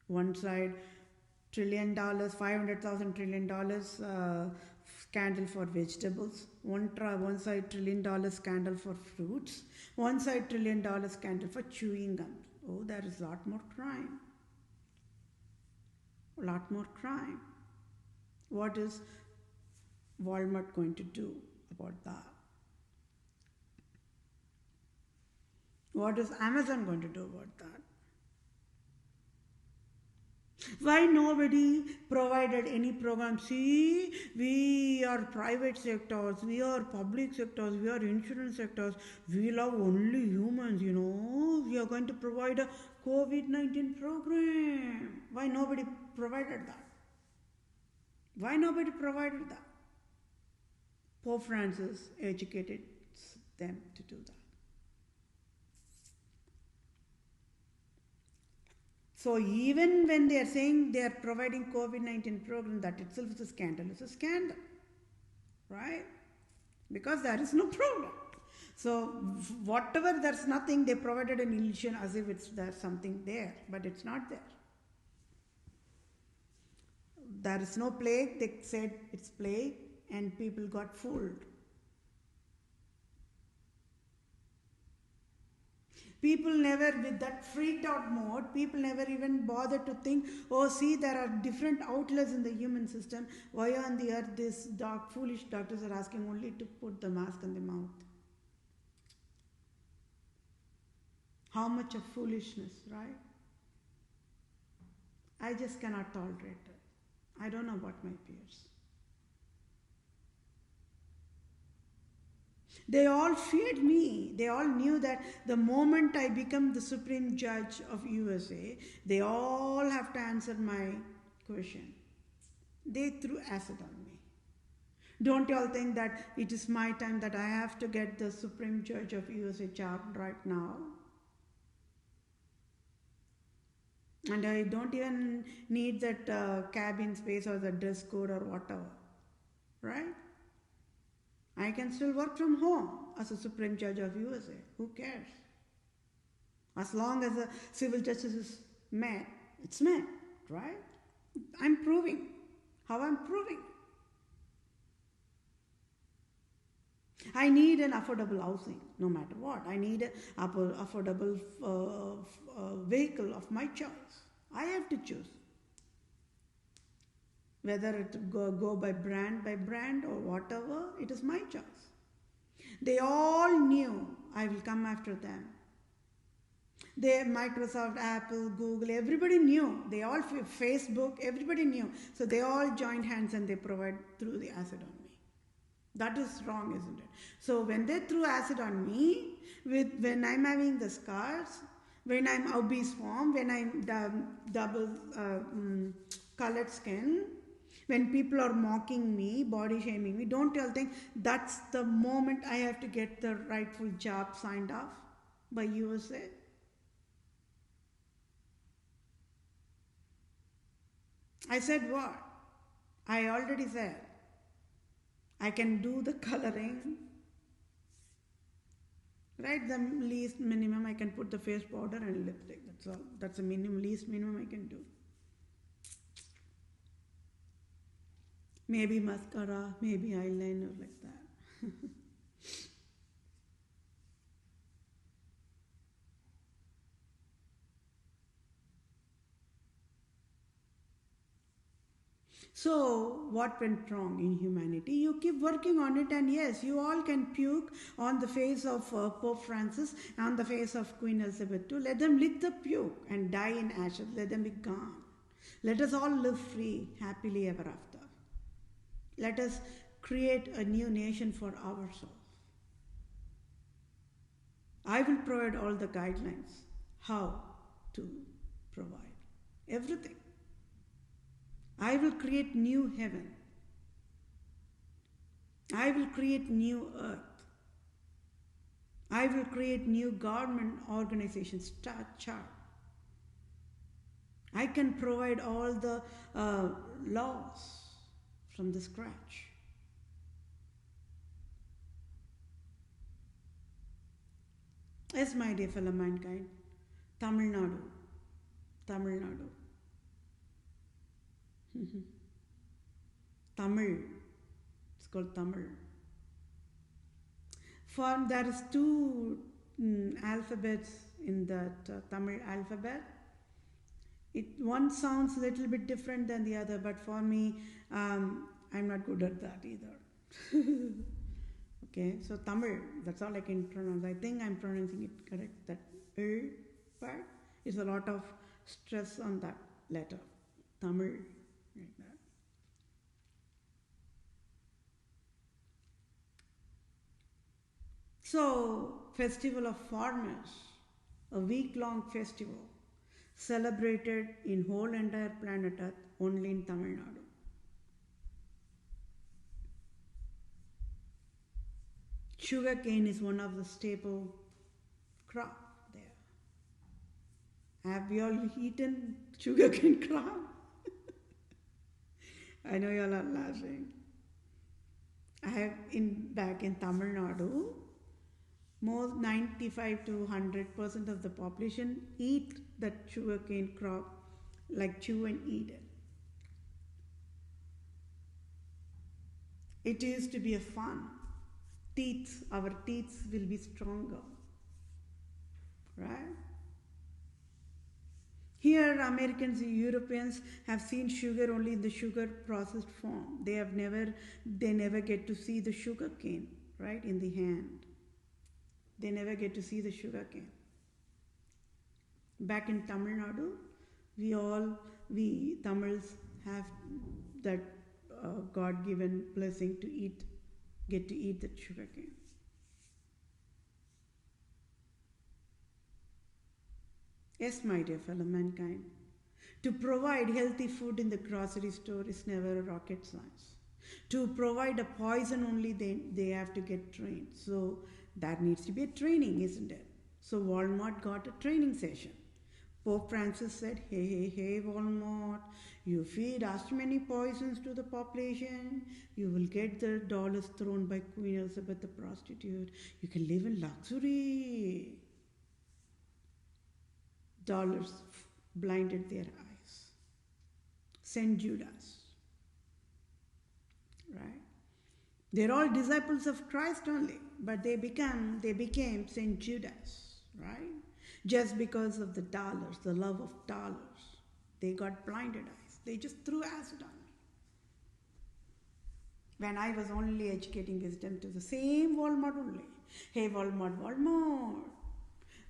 One side, $1 trillion, $500,000 trillion scandal for vegetables. One side, $1 trillion scandal for fruits. One side, $1 trillion scandal for chewing gum. Oh, there is a lot more crime. A lot more crime. What is Walmart going to do about that? What is Amazon going to do about that? Why nobody provided any program? See, we are private sectors, we are public sectors, we are insurance sectors, we love only humans, we are going to provide a COVID-19 program. Why nobody provided that? Why nobody provided that? Pope Francis educated them to do that. So even when they are saying they are providing COVID-19 program, that itself is a scandal. It's a scandal, right? Because there is no program. So whatever, there's nothing, they provided an illusion as if there's something there, but it's not there. There is no plague, they said it's plague, and people got fooled. People never, with that freaked out mode, people never even bothered to think, oh, see, there are different outlets in the human system. Why on the earth these foolish doctors are asking only to put the mask on the mouth? How much of foolishness, right? I just cannot tolerate it. I don't know about my peers. They all feared me. They all knew that the moment I become the Supreme Judge of USA, they all have to answer my question. They threw acid on me. Don't you all think that it is my time that I have to get the Supreme Judge of USA job right now? And I don't even need that cabin space or the dress code or whatever, right? I can still work from home as a Supreme Judge of USA. Who cares? As long as the civil justice is met, it's met, right? I'm proving. How I'm proving? I need an affordable housing, no matter what. I need an affordable vehicle of my choice. I have to choose. Whether it go by brand or whatever, it is my choice. They all knew I will come after them. Microsoft, Apple, Google, everybody knew. They all, Facebook, everybody knew. So they all joined hands and they threw the acid on me. That is wrong, isn't it? So when they threw acid on me, when I'm having the scars, when I'm obese form, when I'm double colored skin, when people are mocking me, body shaming me, don't you all think that's the moment I have to get the rightful job signed off by USA? I said what? I already said. I can do the coloring, right? The least minimum, I can put the face powder and lipstick. That's all. That's the least minimum I can do. Maybe mascara, maybe eyeliner, like that. So, what went wrong in humanity? You keep working on it, and yes, you all can puke on the face of Pope Francis, on the face of Queen Elizabeth II. Let them lick the puke and die in ashes. Let them be gone. Let us all live free, happily ever after. Let us create a new nation for ourselves. I will provide all the guidelines how to provide everything. I will create new heaven. I will create new earth. I will create new government organizations, chart. I can provide all the laws from the scratch. Yes, my dear fellow mankind, Tamil Nadu. Tamil, it's called Tamil. There is two alphabets in that Tamil alphabet. One sounds a little bit different than the other, but for me, I'm not good at that either. Okay, so Tamil, that's all I can pronounce. I think I'm pronouncing it correct. That part is a lot of stress on that letter. Tamil, like that. So, Festival of Farmers, a week-long festival celebrated in whole entire planet Earth, only in Tamil Nadu. Sugar cane is one of the staple crop there. Have you all eaten sugar cane crop? I know you all are laughing. I have back in Tamil Nadu, more 95 to 100% of the population eat that sugarcane crop, like chew and eat it. It used to be a fun. Our teeth will be stronger, right? Here, Americans and Europeans have seen sugar only in the sugar processed form. They never get to see the sugar cane, right, in the hand. They never get to see the sugar cane. Back in Tamil Nadu, we Tamils have that God-given blessing to get to eat that sugar cane. Yes, my dear fellow mankind, to provide healthy food in the grocery store is never a rocket science. To provide a poison only, they have to get trained. So that needs to be a training, isn't it? So Walmart got a training session. Pope Francis said, hey, Walmart, you feed as many poisons to the population, you will get the dollars thrown by Queen Elizabeth the prostitute. You can live in luxury. Dollars blinded their eyes. Saint Judas, right? They're all disciples of Christ only, but they became Saint Judas, right? Just because of the dollars, the love of dollars. They got blinded eyes. They just threw acid on me. When I was only educating wisdom to the same Walmart only. Hey, Walmart.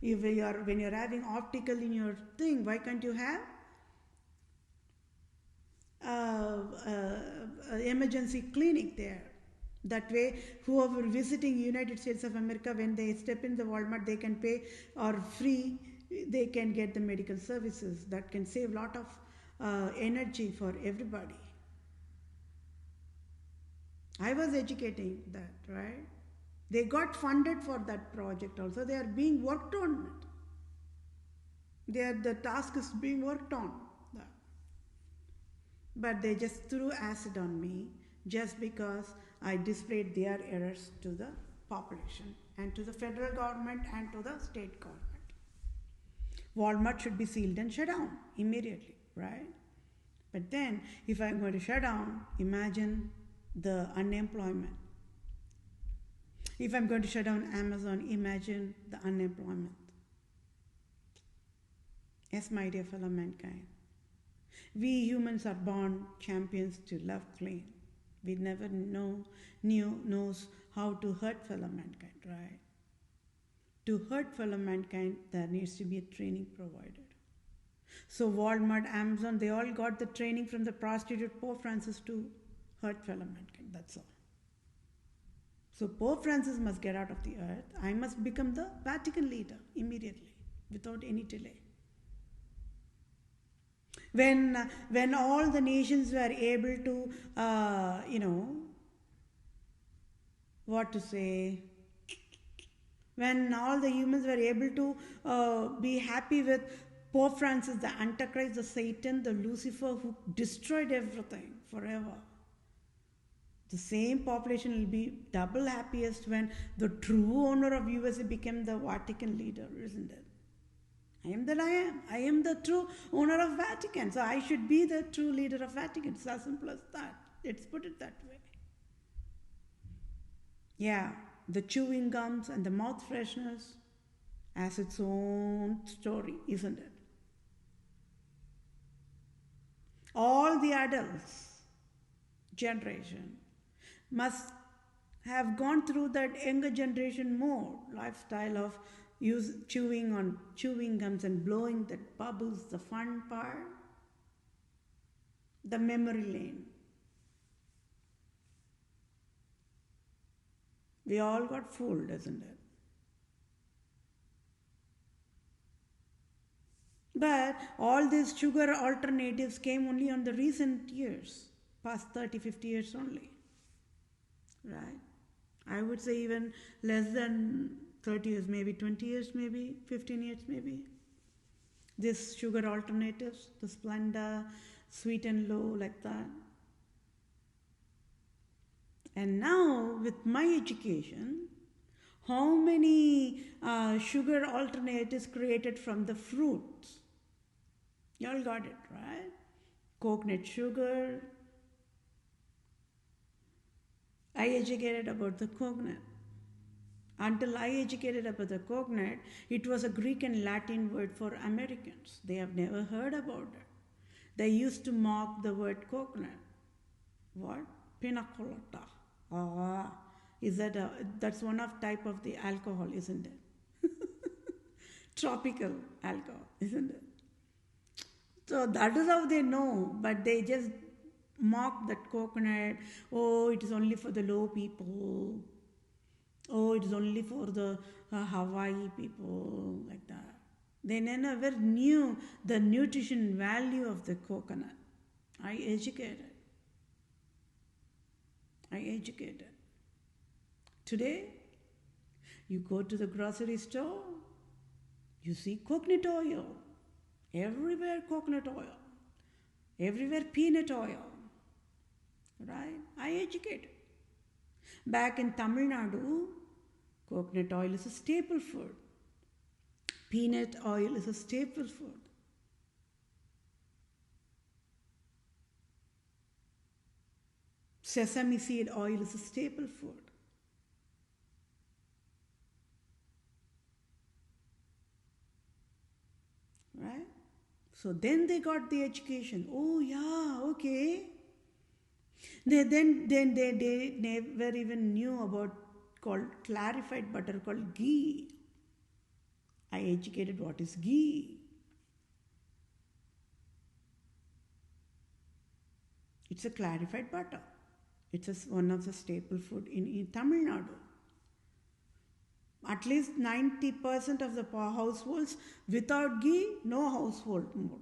When you're having optical in your thing, why can't you have emergency clinic there? That way, whoever visiting United States of America, when they step in the Walmart, they can pay or free, they can get the medical services. That can save a lot of energy for everybody. I was educating that, right? They got funded for that project also. They are being worked on it. The task is being worked on. But they just threw acid on me just because I displayed their errors to the population and to the federal government and to the state government. Walmart should be sealed and shut down immediately, right? But then, if I'm going to shut down, imagine the unemployment. If I'm going to shut down Amazon, imagine the unemployment. Yes, my dear fellow mankind, we humans are born champions to love clean. We never knows how to hurt fellow mankind, right? To hurt fellow mankind, there needs to be a training provided. So Walmart, Amazon, they all got the training from the prostitute Pope Francis to hurt fellow mankind, that's all. So Pope Francis must get out of the earth. I must become the Vatican leader immediately, without any delay. When all the nations were able to, when all the humans were able to be happy with Pope Francis, the Antichrist, the Satan, the Lucifer, who destroyed everything forever. The same population will be double happiest when the true owner of USA became the Vatican leader, isn't it? I am that I am. I am the true owner of Vatican. So I should be the true leader of Vatican. It's as simple as that. Let's put it that way. Yeah, the chewing gums and the mouth fresheners has its own story, isn't it? All the adults generation must have gone through that younger generation more lifestyle of chewing gums and blowing that bubbles, the fun part, the memory lane. We all got fooled, isn't it? But all these sugar alternatives came only on the recent years, past 30, 50 years only, right? I would say even less than 30 years, maybe 20 years, maybe 15 years, maybe. This sugar alternatives, the Splenda, sweet and low, like that. And now, with my education, how many sugar alternatives created from the fruits? You all got it, right? Coconut sugar. I educated about the coconut. Until I educated about the coconut, it was a Greek and Latin word for Americans. They have never heard about it. They used to mock the word coconut. What? Pina colada. Ah, that's one of type of the alcohol, isn't it? Tropical alcohol, isn't it? So that is how they know, but they just mock that coconut. Oh, it is only for the low people. Oh, it is only for the Hawaii people, like that. They never knew the nutrition value of the coconut. I educated. Today, you go to the grocery store, you see coconut oil. Everywhere coconut oil. Everywhere peanut oil. Right? I educated. Back in Tamil Nadu, coconut oil is a staple food. Peanut oil is a staple food. Sesame seed oil is a staple food. Right? So then they got the education. Oh yeah, okay. They never even knew about called clarified butter called ghee. I educated what is ghee. It's a clarified butter. It's one of the staple food in Tamil Nadu. At least 90% of the households without ghee, no household more.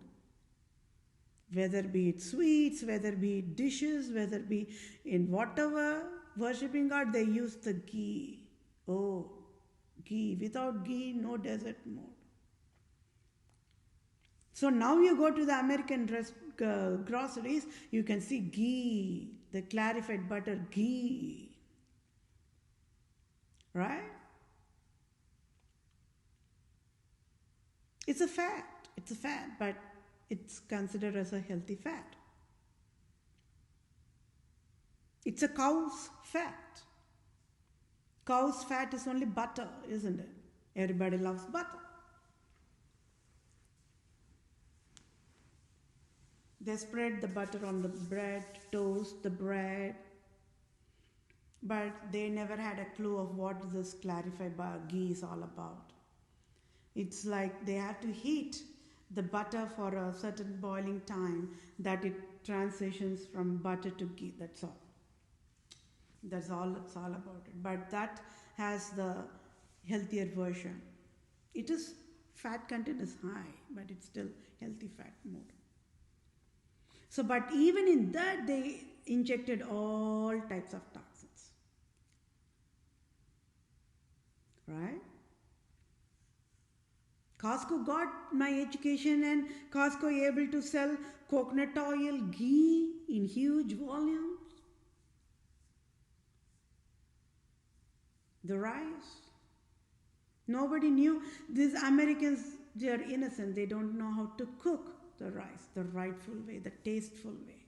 Whether be it sweets, whether be it dishes, whether be in whatever worshipping God, they use the ghee. Oh, ghee. Without ghee, no dessert mode. So now you go to the American groceries, you can see ghee, the clarified butter, ghee. Right? It's a fat, but it's considered as a healthy fat. It's a cow's fat. Cow's fat is only butter, isn't it? Everybody loves butter. They spread the butter on the bread, toast the bread, but they never had a clue of what this clarified ghee is all about. It's like they have to heat the butter for a certain boiling time that it transitions from butter to ghee. That's all. That's all it's all about it. But that has the healthier version. It is fat content is high, but it's still healthy fat mode. So, but even in that, they injected all types of toxins. Right? Costco got my education, and Costco able to sell coconut oil, ghee in huge volumes. The rice. Nobody knew. These Americans, they are innocent. They don't know how to cook the rice the rightful way, the tasteful way.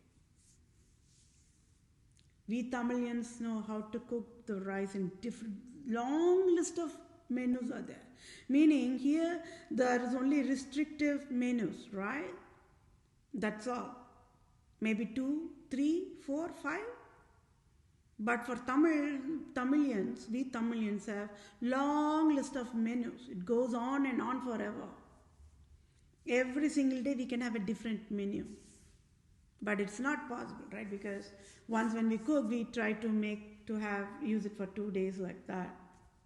We Tamilians know how to cook the rice in different, long list of menus are there. Meaning here there is only restrictive menus, right? That's all. Maybe 2, 3, 4, 5. But for Tamilians, we Tamilians have long list of menus. It goes on and on forever. Every single day we can have a different menu. But it's not possible, right? Because once when we cook, we try to use it for 2 days like that,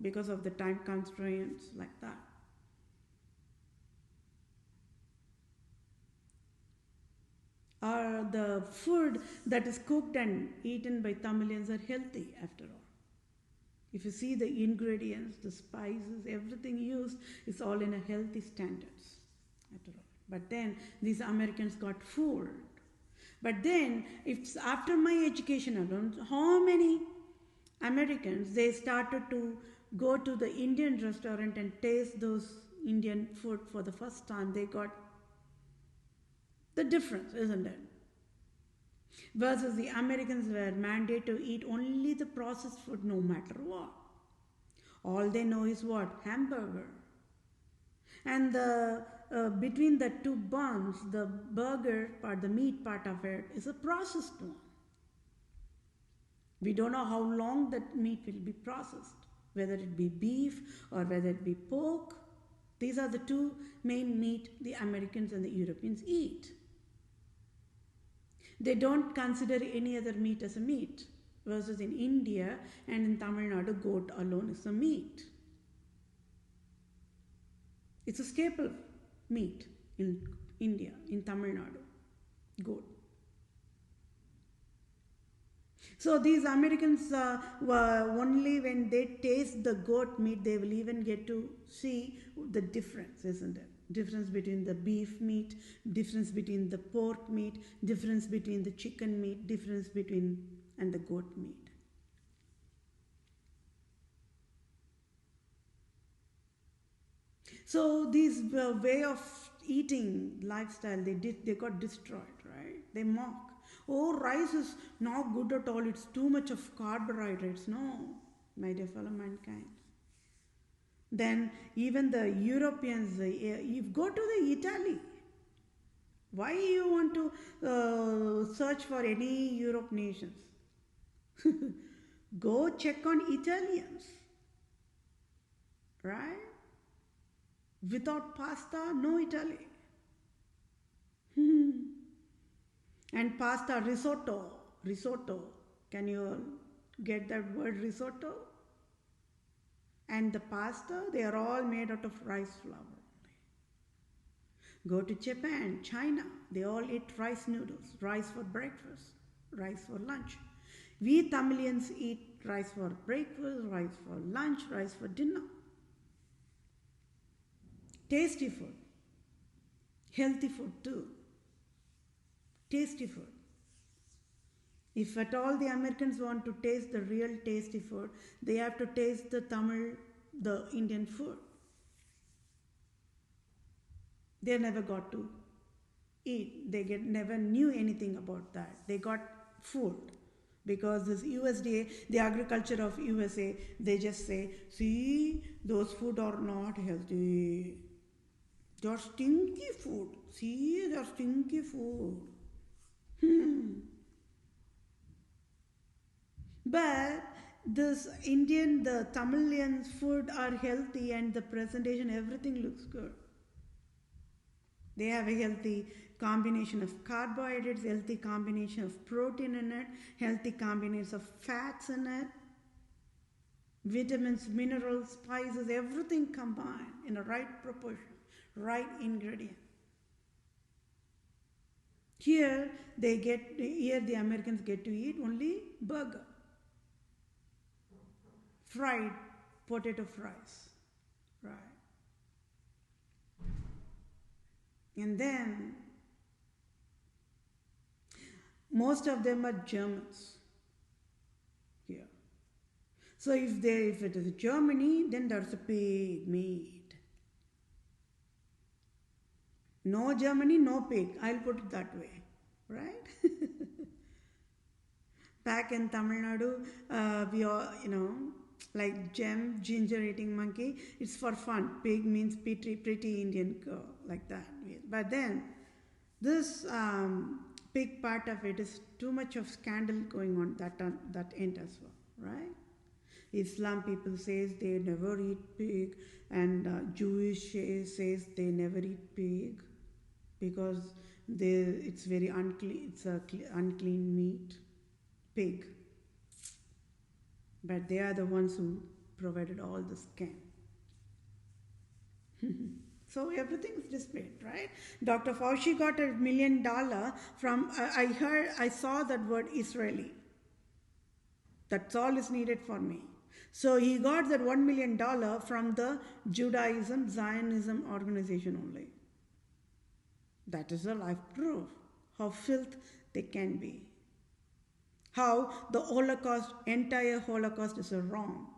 because of the time constraints like that. Or the food that is cooked and eaten by Tamilians are healthy after all. If you see the ingredients, the spices, everything used is all in a healthy standards. But then these Americans got fooled. But then, if after my education alone, how many Americans, they started to go to the Indian restaurant and taste those Indian food for the first time, they got the difference, isn't it? Versus the Americans were mandated to eat only the processed food no matter what. All they know is what? Hamburger. And between the two buns, the burger part, the meat part of it, is a processed one. We don't know how long that meat will be processed, whether it be beef or whether it be pork. These are the two main meat the Americans and the Europeans eat. They don't consider any other meat as a meat, versus in India and in Tamil Nadu, goat alone is a meat. It's a staple meat in India, in Tamil Nadu, goat. So these Americans were only when they taste the goat meat, they will even get to see the difference, isn't it? Difference between the beef meat, difference between the pork meat, difference between the chicken meat, difference between and the goat meat. So this way of eating lifestyle, they got destroyed, right? They mock. Oh, rice is not good at all. It's too much of carbohydrates. No, my dear fellow mankind. Then even the Europeans, you go to the Italy. Why you want to search for any Europe nations? Go check on Italians, right? Without pasta, no Italy. And pasta, risotto. Can you get that word risotto? And the pasta, they are all made out of rice flour. Go to Japan, China, they all eat rice noodles, rice for breakfast, rice for lunch. We Tamilians eat rice for breakfast, rice for lunch, rice for dinner. Tasty food. Healthy food too. Tasty food. If at all the Americans want to taste the real tasty food, they have to taste the Indian food. They never got to eat. They never knew anything about that. They got fooled. Because this USDA, the agriculture of USA, they just say, see, those food are not healthy. They're stinky food. See, they're stinky food. But this Indian, the Tamilians food are healthy and the presentation, everything looks good. They have a healthy combination of carbohydrates, healthy combination of protein in it, healthy combination of fats in it, vitamins, minerals, spices, everything combined in a right proportion, right ingredient. Here the Americans get to eat only burger, fried potato fries, right? And then most of them are Germans here. So if it is Germany, then there's a pig meat. No Germany, no pig. I'll put it that way, right? Back in Tamil Nadu, we all, like ginger eating monkey, it's for fun. Pig means pretty Indian girl, like that. But then this pig part of it is too much of scandal going on that end as well, right? Islam people says they never eat pig, and Jewish says they never eat pig because it's very unclean. It's a unclean meat, pig. But they are the ones who provided all the scam. So everything is displayed, right? Dr. Fauci got $1 million from, I saw that word Israeli. That's all is needed for me. So he got that $1 million from the Judaism, Zionism organization only. That is a life proof how filth they can be. How the Holocaust, entire Holocaust is wrong.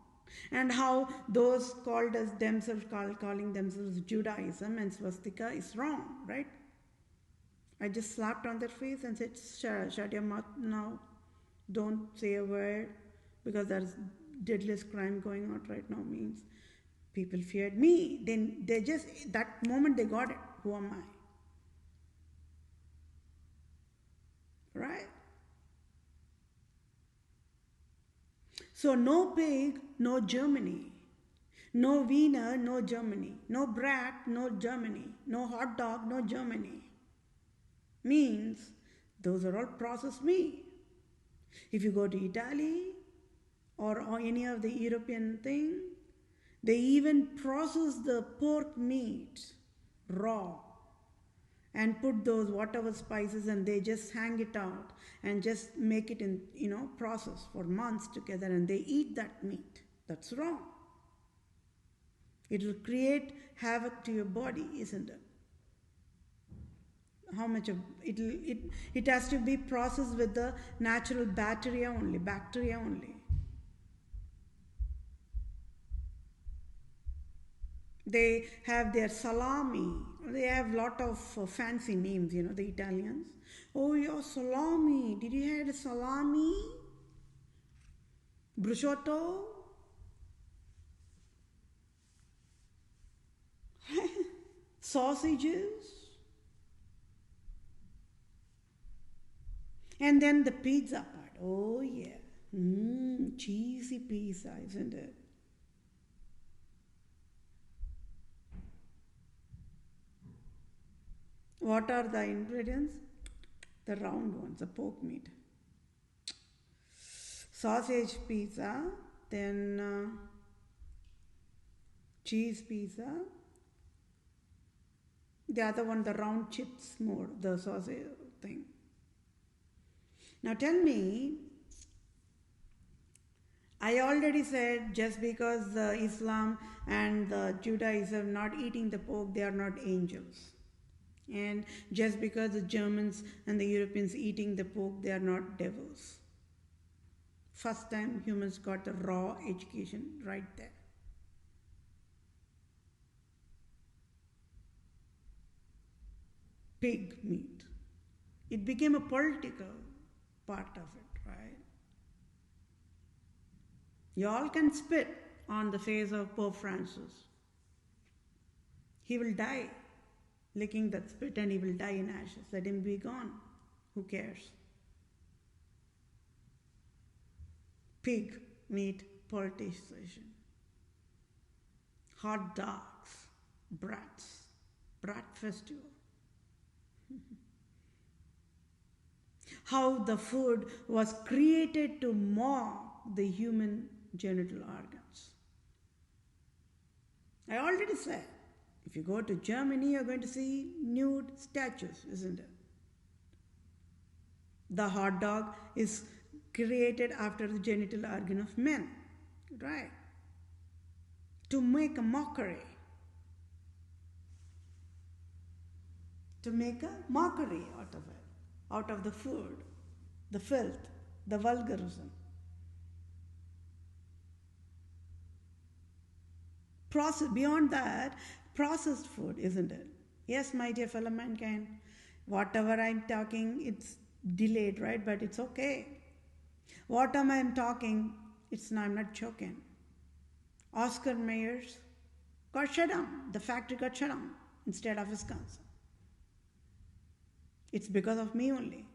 And how those called as themselves, calling themselves Judaism and swastika is wrong, right? I just slapped on their face and said, shut your mouth now. Don't say a word, because there's deadliest crime going on right now. Means people feared me. Then they just, that moment they got it. Who am I? Right? So no pig, no Germany. No Wiener, no Germany. No brat, no Germany. No hot dog, no Germany. Means those are all processed meat. If you go to Italy or any of the European thing, they even process the pork meat raw and put those whatever spices, and they just hang it out and just make it in, process for months together, and they eat that meat. That's wrong. It will create havoc to your body, isn't it? How much of it has to be processed with the natural bacteria only. They have their salami. They have lot of fancy names, the Italians. Oh, your salami. Did you have salami? Bruschetto? Sausages? And then the pizza part. Oh, yeah. Cheesy pizza, isn't it? What are the ingredients? The round ones, the pork meat. Sausage pizza, then cheese pizza. The other one, the round chips more, the sausage thing. Now tell me, I already said just because the Islam and the Judaism not eating the pork, they are not angels. And just because the Germans and the Europeans eating the pork, they are not devils. First time humans got the raw education right there. Pig meat. It became a political part of it, right? You all can spit on the face of Pope Francis. He will die licking that spit, and he will die in ashes. Let him be gone. Who cares? Pig meat politicization. Hot dogs, brats, brat festival. How the food was created to mock the human genital organs. I already said, if you go to Germany, you're going to see nude statues, isn't it? The hot dog is created after the genital organ of men, right? To make a mockery. To make a mockery out of it, out of the food, the filth, the vulgarism. Beyond that, processed food, isn't it? Yes, my dear fellow mankind, whatever I'm talking, it's delayed, right? But it's okay. What am I talking? I'm not joking. Oscar Mayer's got shut down. The factory got shut down instead of Wisconsin. It's because of me only.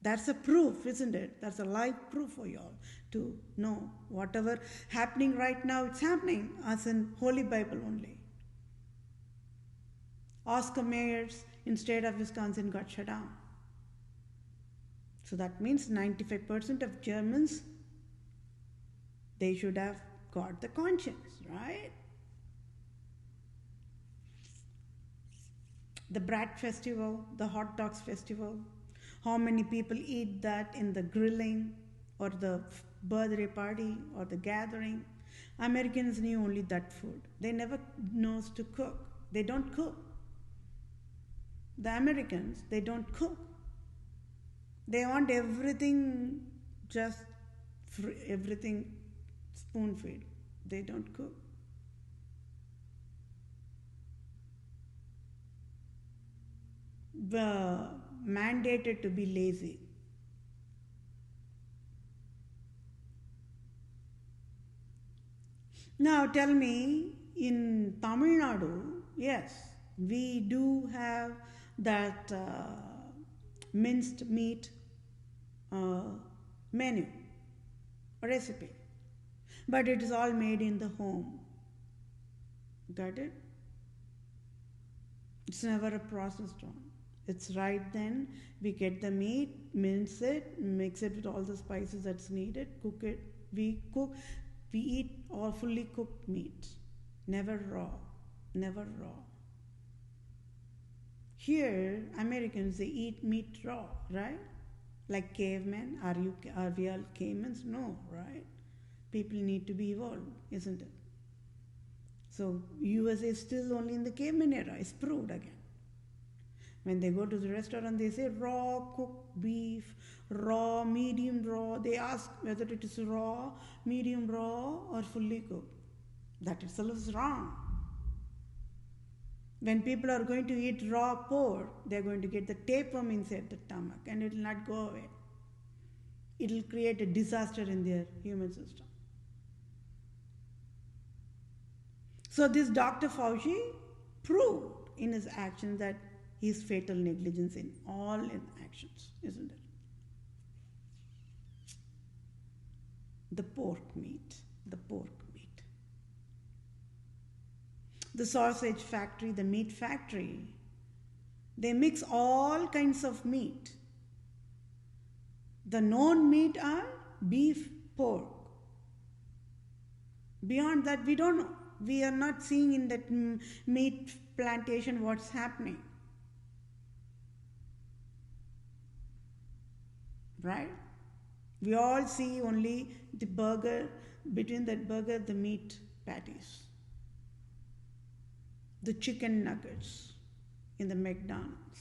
That's a proof, isn't it? That's a live proof for you all to know whatever happening right now, it's happening as in Holy Bible only. Oscar Mayer's in state of Wisconsin got shut down. So that means 95% of Germans, they should have got the conscience, right? The brat festival, the hot dogs festival, how many people eat that in the grilling or the birthday party or the gathering. Americans knew only that food. They never knows to cook. They don't cook. The Americans, they don't cook. They want everything just everything spoon feed. They don't cook. Mandated to be lazy. Now tell me, in Tamil Nadu, yes, we do have that minced meat menu, recipe, but it is all made in the home. Got it? It's never a processed one. It's right then, we get the meat, mince it, mix it with all the spices that's needed, cook it. We eat all fully cooked meat, never raw, never raw. Here, Americans, they eat meat raw, right? Like cavemen. Are we all cavemen? No, right? People need to be evolved, isn't it? So USA is still only in the caveman era. It's proved again. When they go to the restaurant, they say raw cooked beef, raw, medium raw. They ask whether it is raw, medium raw, or fully cooked. That itself is wrong. When people are going to eat raw pork, they're going to get the tapeworm inside the stomach and it will not go away. It will create a disaster in their human system. So this Dr. Fauci proved in his actions that he is fatal negligence in all his actions, isn't it? The pork meat, the pork meat. The sausage factory, the meat factory, they mix all kinds of meat. The known meat are beef, pork. Beyond that, we don't know. We are not seeing in that meat plantation what's happening. Right? We all see only the burger, between that burger, the meat patties. The chicken nuggets in the McDonald's.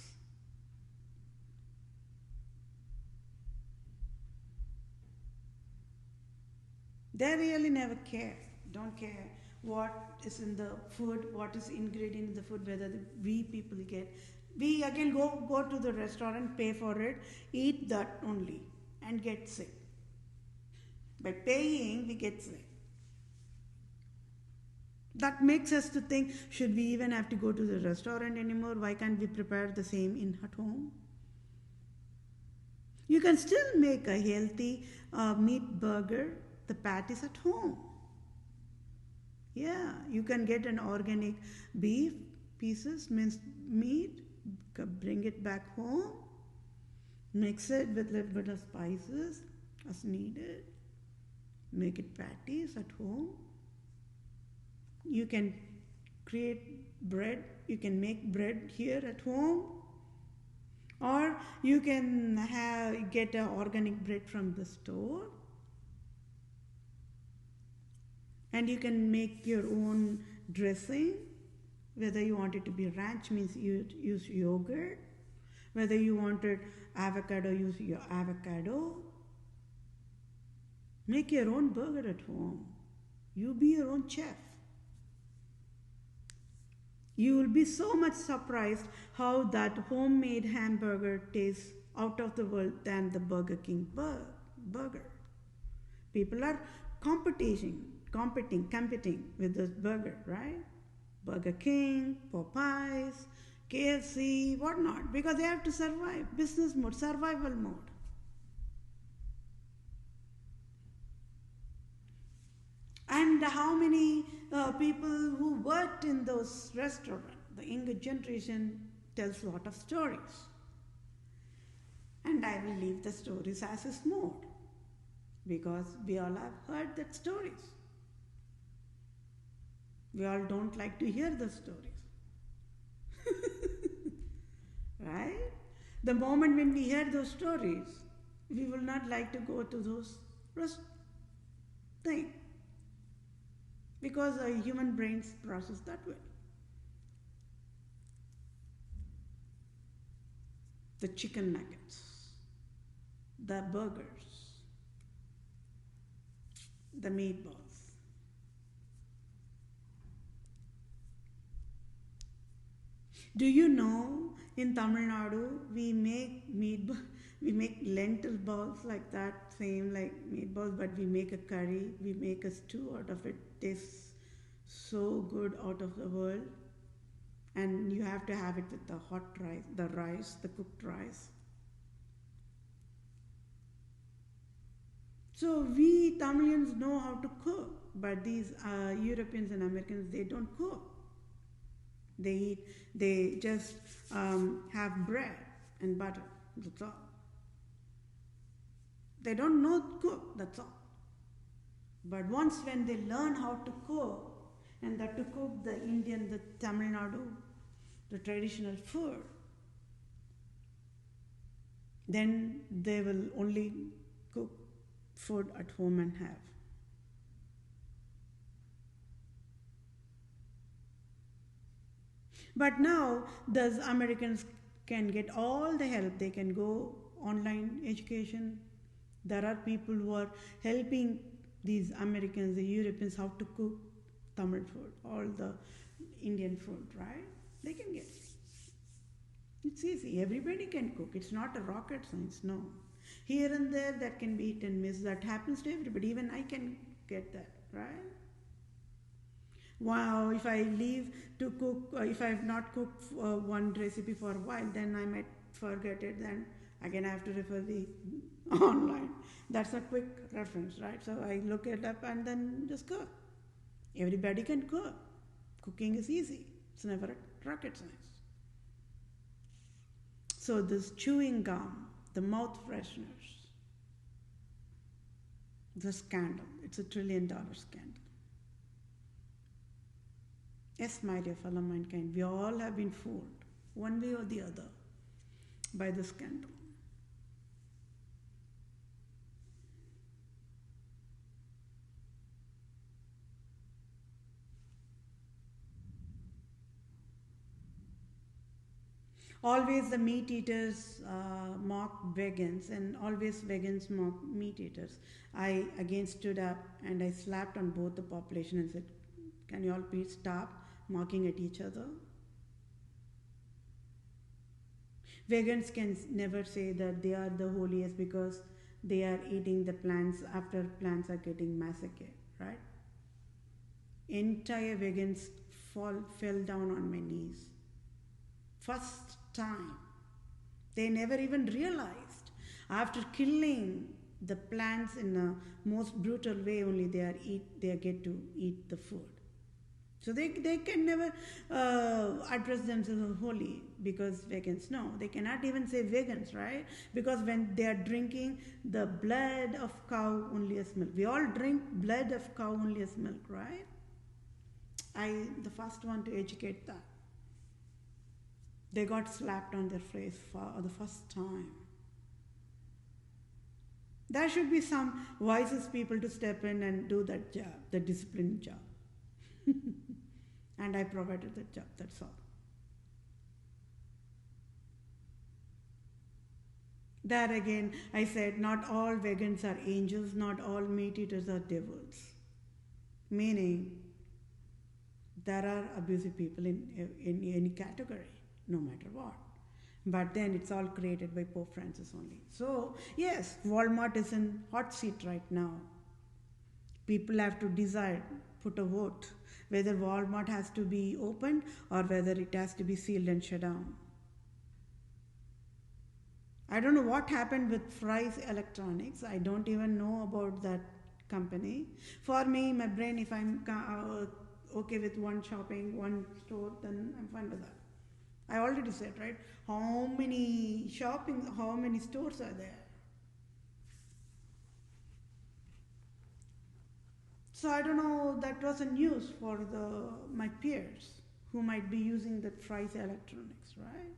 They really never care, don't care what is in the food, what is ingredient in the food, whether we people get. We again go to the restaurant, pay for it, eat that only, and get sick. By paying, we get sick. That makes us to think, should we even have to go to the restaurant anymore? Why can't we prepare the same at home? You can still make a healthy meat burger, the patties at home. Yeah, you can get an organic beef pieces, minced meat, bring it back home, mix it with a little bit of spices as needed, make it patties at home. You can create bread, you can make bread here at home, or you can get an organic bread from the store, and you can make your own dressing, whether you want it to be ranch, means you use yogurt, whether you wanted avocado, use your avocado. Make your own burger at home. You be your own chef. You will be so much surprised how that homemade hamburger tastes out of the world than the Burger King burger. People are competing with this burger, right? Burger King, Popeyes, KFC, whatnot, because they have to survive. Business mode, survival mode. And how many people who worked in those restaurants, the younger generation tells a lot of stories. And I will leave the stories as is mode, because we all have heard that stories. We all don't like to hear the stories. Right? The moment when we hear those stories, we will not like to go to those because human brains process that way. The chicken nuggets, the burgers, the meatballs. Do you know in Tamil Nadu we make lentil balls like that, same like meatballs, but we make a curry, we make a stew out of it. Tastes so good, out of the world. And you have to have it with the hot rice, the cooked rice. So we Tamilians know how to cook, but these Europeans and Americans, they don't cook. They just have bread and butter, that's all. They don't know to cook, that's all. But once when they learn how to cook, and that to cook the Indian, the Tamil Nadu, the traditional food, then they will only cook food at home and have. But now the Americans can get all the help. They can go online education. There are people who are helping these Americans, the Europeans, how to cook Tamil food, all the Indian food, right? They can get it. It's easy. Everybody can cook. It's not a rocket science, no. Here and there, that can be hit and miss. That happens to everybody. Even I can get that, right? Wow, if I leave to cook, if I have not cooked one recipe for a while, then I might forget it. Then again, I have to refer the online. That's a quick reference, right? So I look it up and then just cook. Everybody can cook. Cooking is easy. It's never a rocket science. So this chewing gum, the mouth fresheners, the scandal. It's $1 trillion scandal. Yes, my dear fellow mankind, we all have been fooled, one way or the other, by the scandal. Always the meat eaters mock vegans, and always vegans mock meat eaters. I again stood up and I slapped on both the population and said, can you all please stop mocking at each other? Vegans can never say that they are the holiest because they are eating the plants after plants are getting massacred, right? Entire vegans fell down on my knees. First time. They never even realized. After killing the plants in the most brutal way, only they get to eat the food. So they can never address themselves as holy, because vegans, no, they cannot even say vegans, right? Because when they are drinking the blood of cow only as milk. We all drink blood of cow only as milk, right? The first one to educate that. They got slapped on their face for the first time. There should be some wisest people to step in and do that job, the discipline job. And I provided that job, that's all. There again, I said, not all vegans are angels, not all meat eaters are devils. Meaning, there are abusive people in any category, no matter what. But then it's all created by Pope Francis only. So, yes, Walmart is in hot seat right now. People have to decide, put a vote, whether Walmart has to be opened or whether it has to be sealed and shut down. I don't know what happened with Fry's Electronics. I don't even know about that company. For me, my brain, if I'm okay with one store, then I'm fine with that. I already said, right? How many stores are there? So I don't know, that was a news for my peers who might be using that Fry's Electronics, right?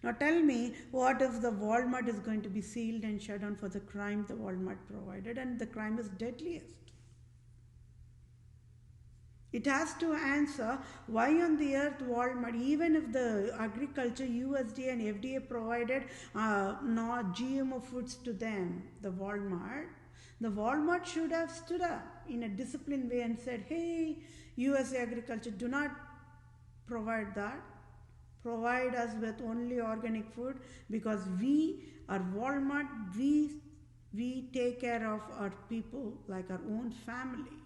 Now tell me, what if the Walmart is going to be sealed and shut down for the crime the Walmart provided, and the crime is deadliest? It has to answer why on the earth Walmart, even if the agriculture, USDA and FDA provided not GMO foods to them, the Walmart should have stood up in a disciplined way and said, hey, USA agriculture, do not provide that. Provide us with only organic food, because we are Walmart, we take care of our people like our own family.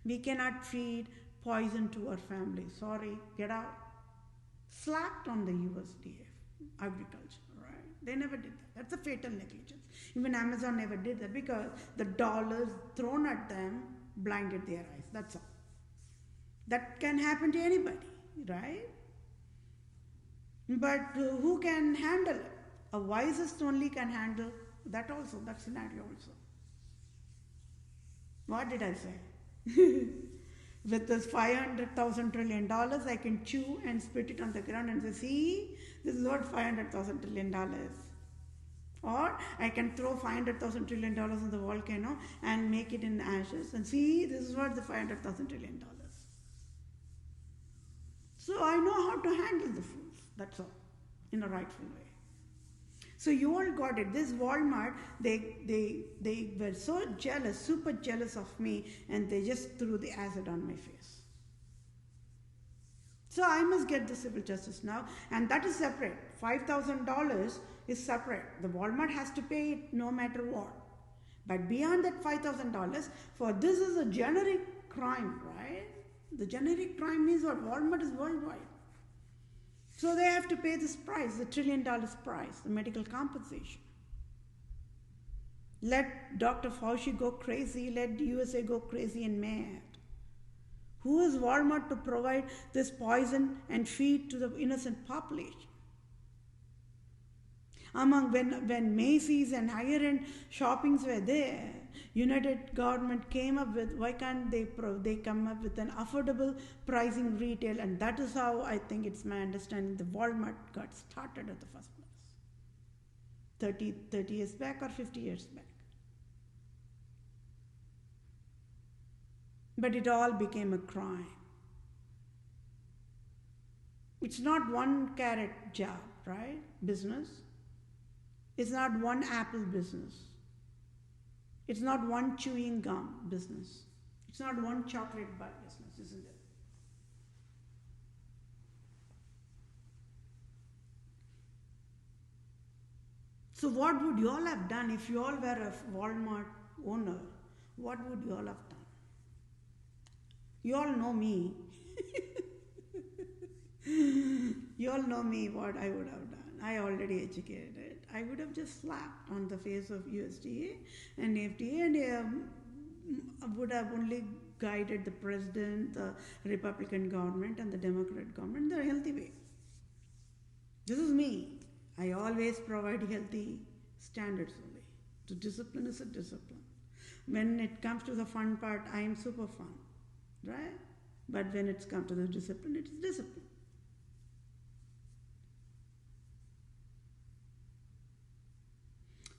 We cannot feed poison to our family. Sorry, get out. Slapped on the USDA agriculture, right? They never did that. That's a fatal negligence. Even Amazon never did that, because the dollars thrown at them blinded their eyes. That's all. That can happen to anybody, right? But who can handle it? A wisest only can handle that also, that scenario also. What did I say? With this $500,000 trillion, I can chew and spit it on the ground and say, see, this is what $500,000 trillion is. Or I can throw $500,000 trillion in the volcano and make it in ashes and see, this is what the $500,000 trillion. So I know how to handle the fools, that's all, in a rightful way. So you all got it. This Walmart, they were so jealous, super jealous of me, and they just threw the acid on my face. So I must get the civil justice now, and that is separate. $5,000 is separate. The Walmart has to pay it no matter what. But beyond that $5,000, for this is a generic crime, right? The generic crime means what? Walmart is worldwide. So they have to pay this price, the $1 trillion price, the medical compensation. Let Dr. Fauci go crazy, let USA go crazy and mad. Who is Walmart to provide this poison and feed to the innocent population? When Macy's and higher-end shoppings were there, United government came up with, why can't they come up with an affordable pricing retail? And that is how I think it's my understanding the Walmart got started at the first place. 30 years back or 50 years back. But it all became a crime. It's not one carrot job, right? Business. It's not one apple business. It's not one chewing gum business. It's not one chocolate bar business, isn't it? So what would you all have done if you all were a Walmart owner? What would you all have done? You all know me. You all know me, what I would have done. I already educated it. I would have just slapped on the face of USDA and FDA, and would have only guided the president, the Republican government and the Democrat government in a healthy way. This is me. I always provide healthy standards only. So discipline is a discipline. When it comes to the fun part, I am super fun, right? But when it's come to the discipline, it is discipline.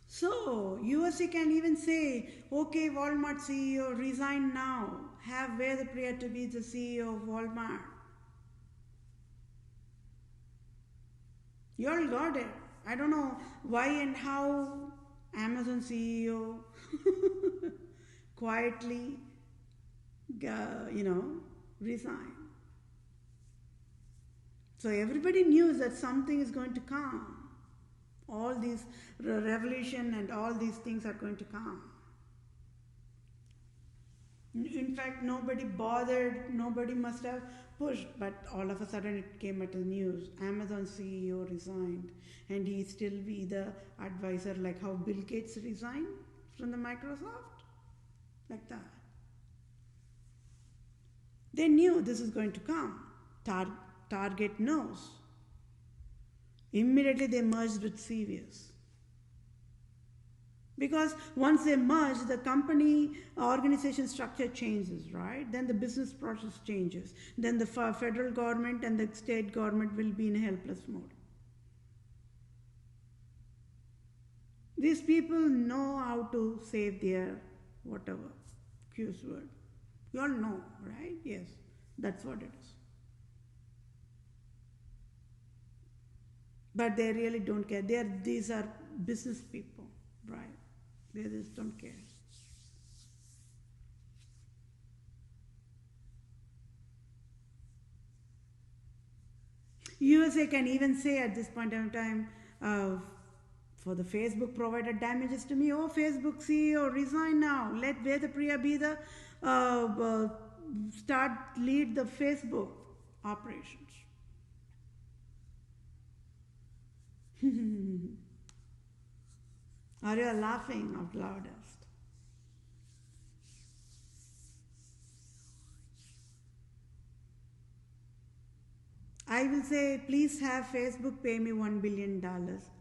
So, USA can even say, okay, Walmart CEO, resign now. Have Vethapriya to be the CEO of Walmart. You all got it. I don't know why and how Amazon CEO quietly, resign. So everybody knew that something is going to come. All these revolution and all these things are going to come. In fact, nobody bothered, nobody must have pushed, but all of a sudden it came at the news. Amazon CEO resigned, and he still be the advisor, like how Bill Gates resigned from the Microsoft, like that. They knew this is going to come. Target knows. Immediately they merged with CVS. Because once they merge, the company organization structure changes, right? Then the business process changes. Then the federal government and the state government will be in a helpless mode. These people know how to save their whatever, Q's word. You all know, right? Yes. That's what it is. But they really don't care. These are business people, right? They just don't care. USA can even say at this point in time, for the Facebook provided damages to me, oh, Facebook CEO, resign now. Let Vethapriya be the lead the Facebook operations. Are you laughing out loudest? I will say, please have Facebook pay me $1 billion.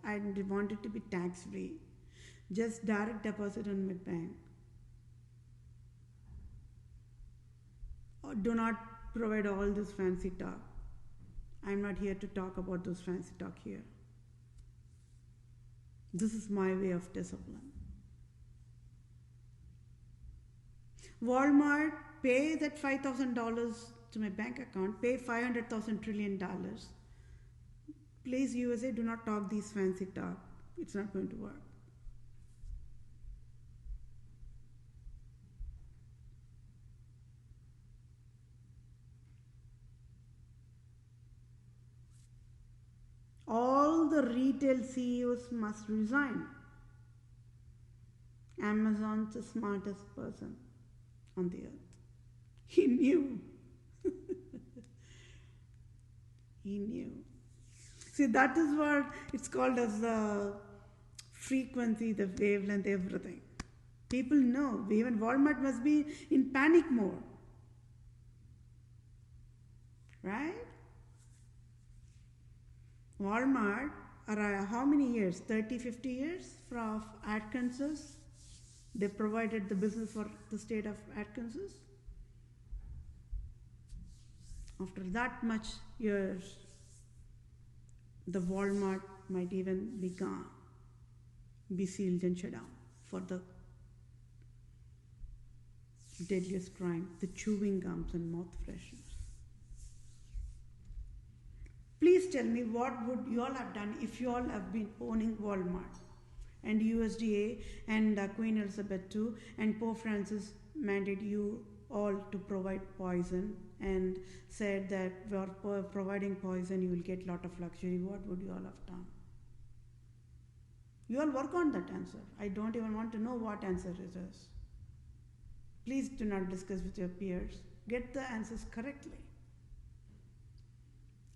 I want it to be tax-free. Just direct deposit on my bank. Or do not provide all this fancy talk. I'm not here to talk about those fancy talk here. This is my way of discipline. Walmart, pay that $5,000 to my bank account, pay $500,000 trillion. Please, USA, do not talk these fancy talk. It's not going to work. All the retail CEOs must resign. Amazon's the smartest person on the earth. He knew. He knew. See, that is what it's called as the frequency, the wavelength, everything. People know. Even Walmart must be in panic mode. Right? Walmart, how many years? 30, 50 years from Arkansas? They provided the business for the state of Arkansas. After that much years, the Walmart might even be gone, be sealed and shut down for the deadliest crime, the chewing gums and mouth fresheners. Please tell me, what would you all have done if you all have been owning Walmart and USDA and Queen Elizabeth II and Pope Francis mandated you all to provide poison and said that for providing poison you will get a lot of luxury? What would you all have done? You all work on that answer. I don't even want to know what answer it is. Please do not discuss with your peers. Get the answers correctly.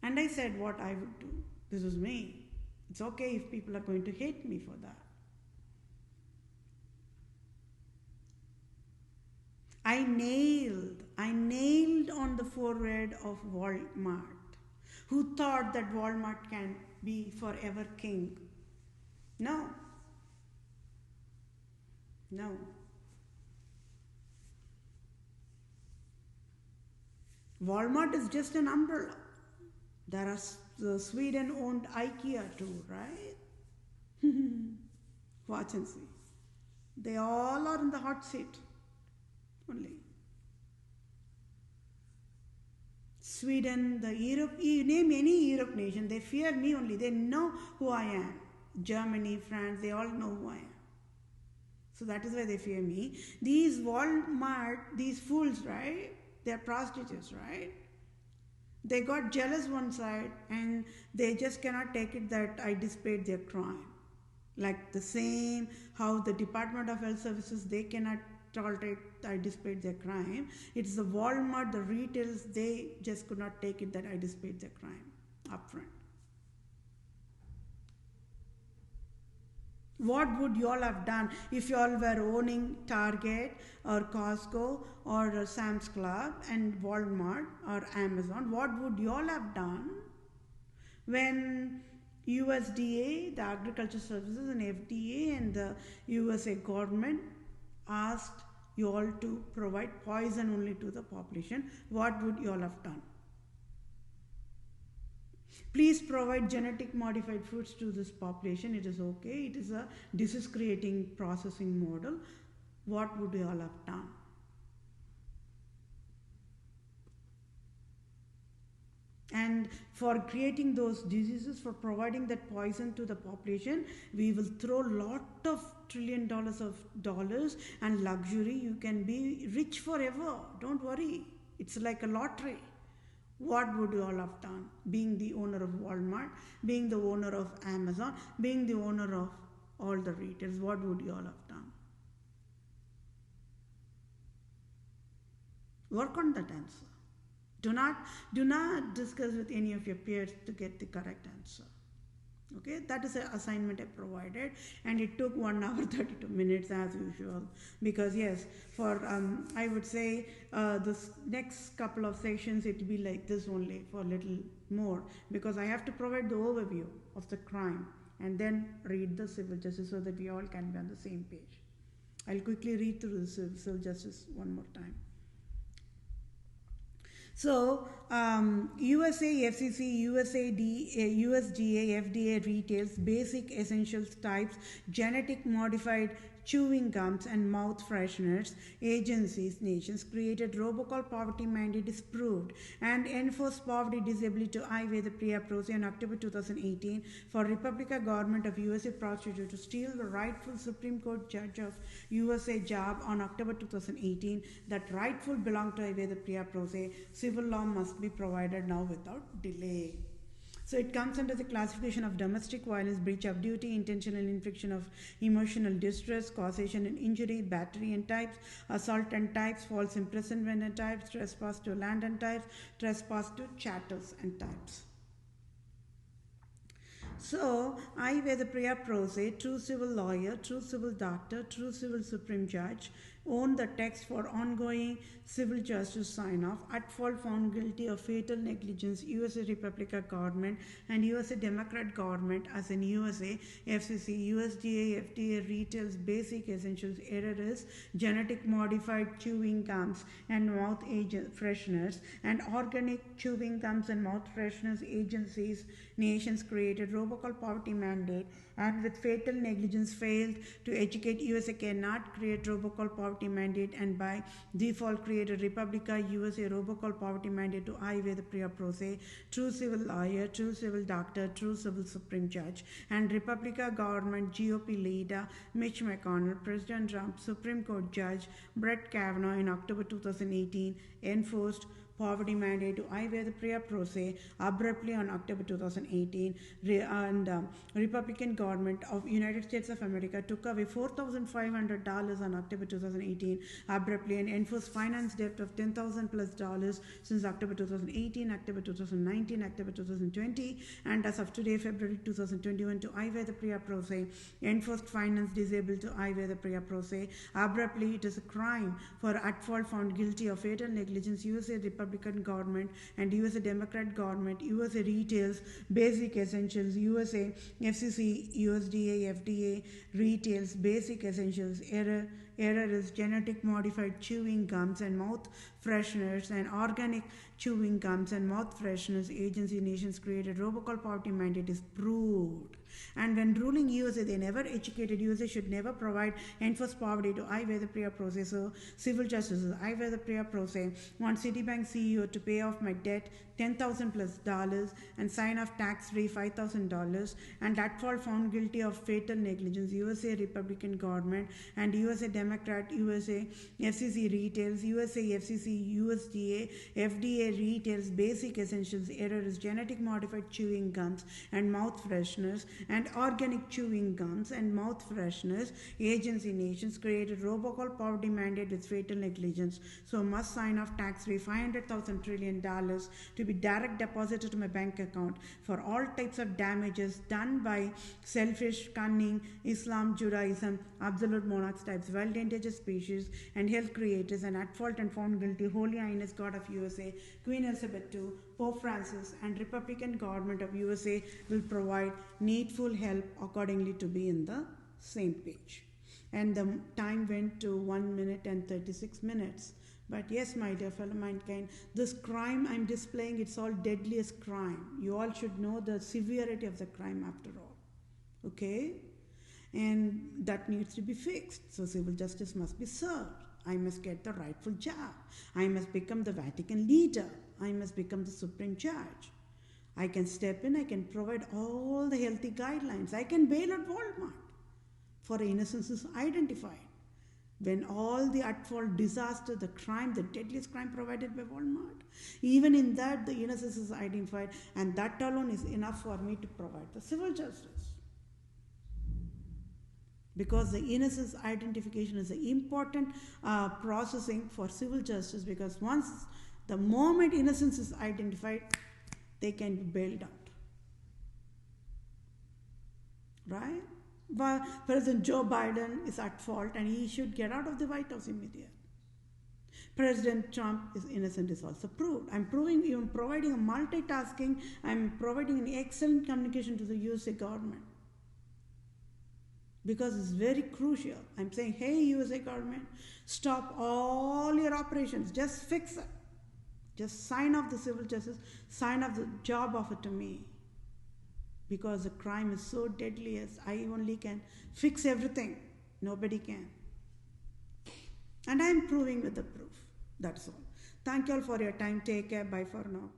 And I said what I would do. This is me. It's okay if people are going to hate me for that. I nailed on the forehead of Walmart, who thought that Walmart can be forever king. No. No. Walmart is just an umbrella. There are the Sweden-owned IKEA too, right? Watch and see. They all are in the hot seat only. Sweden, the Europe, you name any Europe nation, they fear me only. They know who I am. Germany, France, they all know who I am. So that is why they fear me. These Walmart, these fools, right? They're prostitutes, right? They got jealous one side and they just cannot take it that I displayed their crime. Like the same how the Department of Health Services, they cannot tolerate I displayed their crime. It's the Walmart, the retailers, they just could not take it that I displayed their crime upfront. What would you all have done if you all were owning Target or Costco or Sam's Club and Walmart or Amazon? What would you all have done when USDA, the Agriculture Services and FDA and the USA government asked you all to provide poison only to the population? What would you all have done? Please provide genetic modified foods to this population. It is okay. It is a disease creating processing model. What would you all have done? and for creating those diseases, for providing that poison to the population, we will throw lot of $1 trillion of dollars and luxury. You can be rich forever. Don't worry. It's like a lottery. What would you all have done? Being the owner of Walmart, being the owner of Amazon, being the owner of all the retailers, what would you all have done? Work on that answer. Do not discuss with any of your peers to get the correct answer. Okay, that is an assignment I provided, and it took 1 hour 32 minutes as usual, because yes, for I would say this next couple of sessions it will be like this only, for a little more, because I have to provide the overview of the crime and then read the civil justice so that we all can be on the same page. I'll quickly read through the civil justice one more time. So, USA-FCC-USDA-FDA retails basic essentials types, genetic modified chewing gums and mouth fresheners, agencies, nations created robocall poverty mandate is proved and enforced poverty disability to I. Vethapriya PROSE on October 2018 for Republica government of USA prostitute to steal the rightful Supreme Court judge of USA job on October 2018. That rightful belonged to I. Vethapriya PROSE. Civil law must be provided now without delay. So it comes under the classification of domestic violence, breach of duty, intentional infliction of emotional distress, causation and injury, battery and types, assault and types, false imprisonment and types, trespass to land and types, trespass to chattels and types. So, I. Vethapriya PROSE, true civil lawyer, true civil doctor, true civil supreme judge, own the text for ongoing civil justice sign-off, at fault found guilty of fatal negligence, USA-Republica government and USA Democrat government as in USA-FCC-USDA-FDA-RETAILS basic essentials error is genetic modified chewing gums and mouth fresheners and organic chewing gums and mouth fresheners agencies, nations created robocall poverty mandate and with fatal negligence failed to educate. USA cannot create robocall poverty mandate and by default created Republica USA robocall poverty mandate to I. Vethapriya PROSE, true civil lawyer, true civil doctor, true civil supreme judge, and Republica government GOP leader Mitch McConnell, President Trump, Supreme Court Judge Brett Kavanaugh in October 2018 enforced poverty mandate to I. Vethapriya PROSE abruptly on October 2018, and Republican government of United States of America took away $4,500 on October 2018 abruptly and enforced finance debt of $10,000 plus since October 2018, October 2019, October 2020, and as of today, February 2021, to I. Vethapriya PROSE enforced finance disabled to I. Vethapriya PROSE abruptly. It is a crime for at fault found guilty of fatal negligence, USA Republican government and USA Democrat government, USA retails basic essentials, USA FCC USDA FDA retails basic essentials error is genetic modified chewing gums and mouth fresheners and organic chewing gums and mouth fresheners agency, nations created robocall poverty mandate is proved. And when ruling USA, they never educated. USA should never provide enforced poverty to I. Vethapriya PROSE. So civil justice is I. Vethapriya PROSE want Citibank CEO to pay off my debt $10,000 plus and sign off tax-free $5,000 and at fault found guilty of fatal negligence, USA Republican government and USA Democrat, USA FCC retails, USA FCC USDA FDA retails basic essentials error is genetic modified chewing gums and mouth fresheners and organic chewing gums and mouth fresheners agency, nations created robocall poverty mandate with fatal negligence, so must sign off tax-free $500,000 trillion to be direct deposited to my bank account for all types of damages done by selfish, cunning, Islam, Judaism, absolute monarchs types, wild endangered species, and health creators, and at fault and found guilty, Holy Highness God of USA, Queen Elizabeth II, Pope Francis, and Republican government of USA will provide needful help accordingly to be in the same page. And the time went to 1 minute and 36 minutes. But yes, my dear fellow mankind, this crime I'm displaying, it's all deadliest crime. You all should know the severity of the crime after all. Okay? And that needs to be fixed. So civil justice must be served. I must get the rightful job. I must become the Vatican leader. I must become the supreme judge. I can step in, I can provide all the healthy guidelines. I can bail out Walmart for innocence is identified. When all the at-fault disaster, the crime, the deadliest crime provided by Walmart, even in that the innocence is identified, and that alone is enough for me to provide the civil justice. Because the innocence identification is an important processing for civil justice, because the moment innocence is identified, they can be bailed out. Right? But President Joe Biden is at fault and he should get out of the White House immediately. President Trump is innocent is also proved. I'm providing a multitasking, I'm providing an excellent communication to the USA government. Because it's very crucial. I'm saying, hey USA government, stop all your operations, just fix it. Just sign off the civil justice, sign off the job offer to me. Because the crime is so deadly, as I only can fix everything. Nobody can. And I'm proving with the proof. That's all. Thank you all for your time. Take care. Bye for now.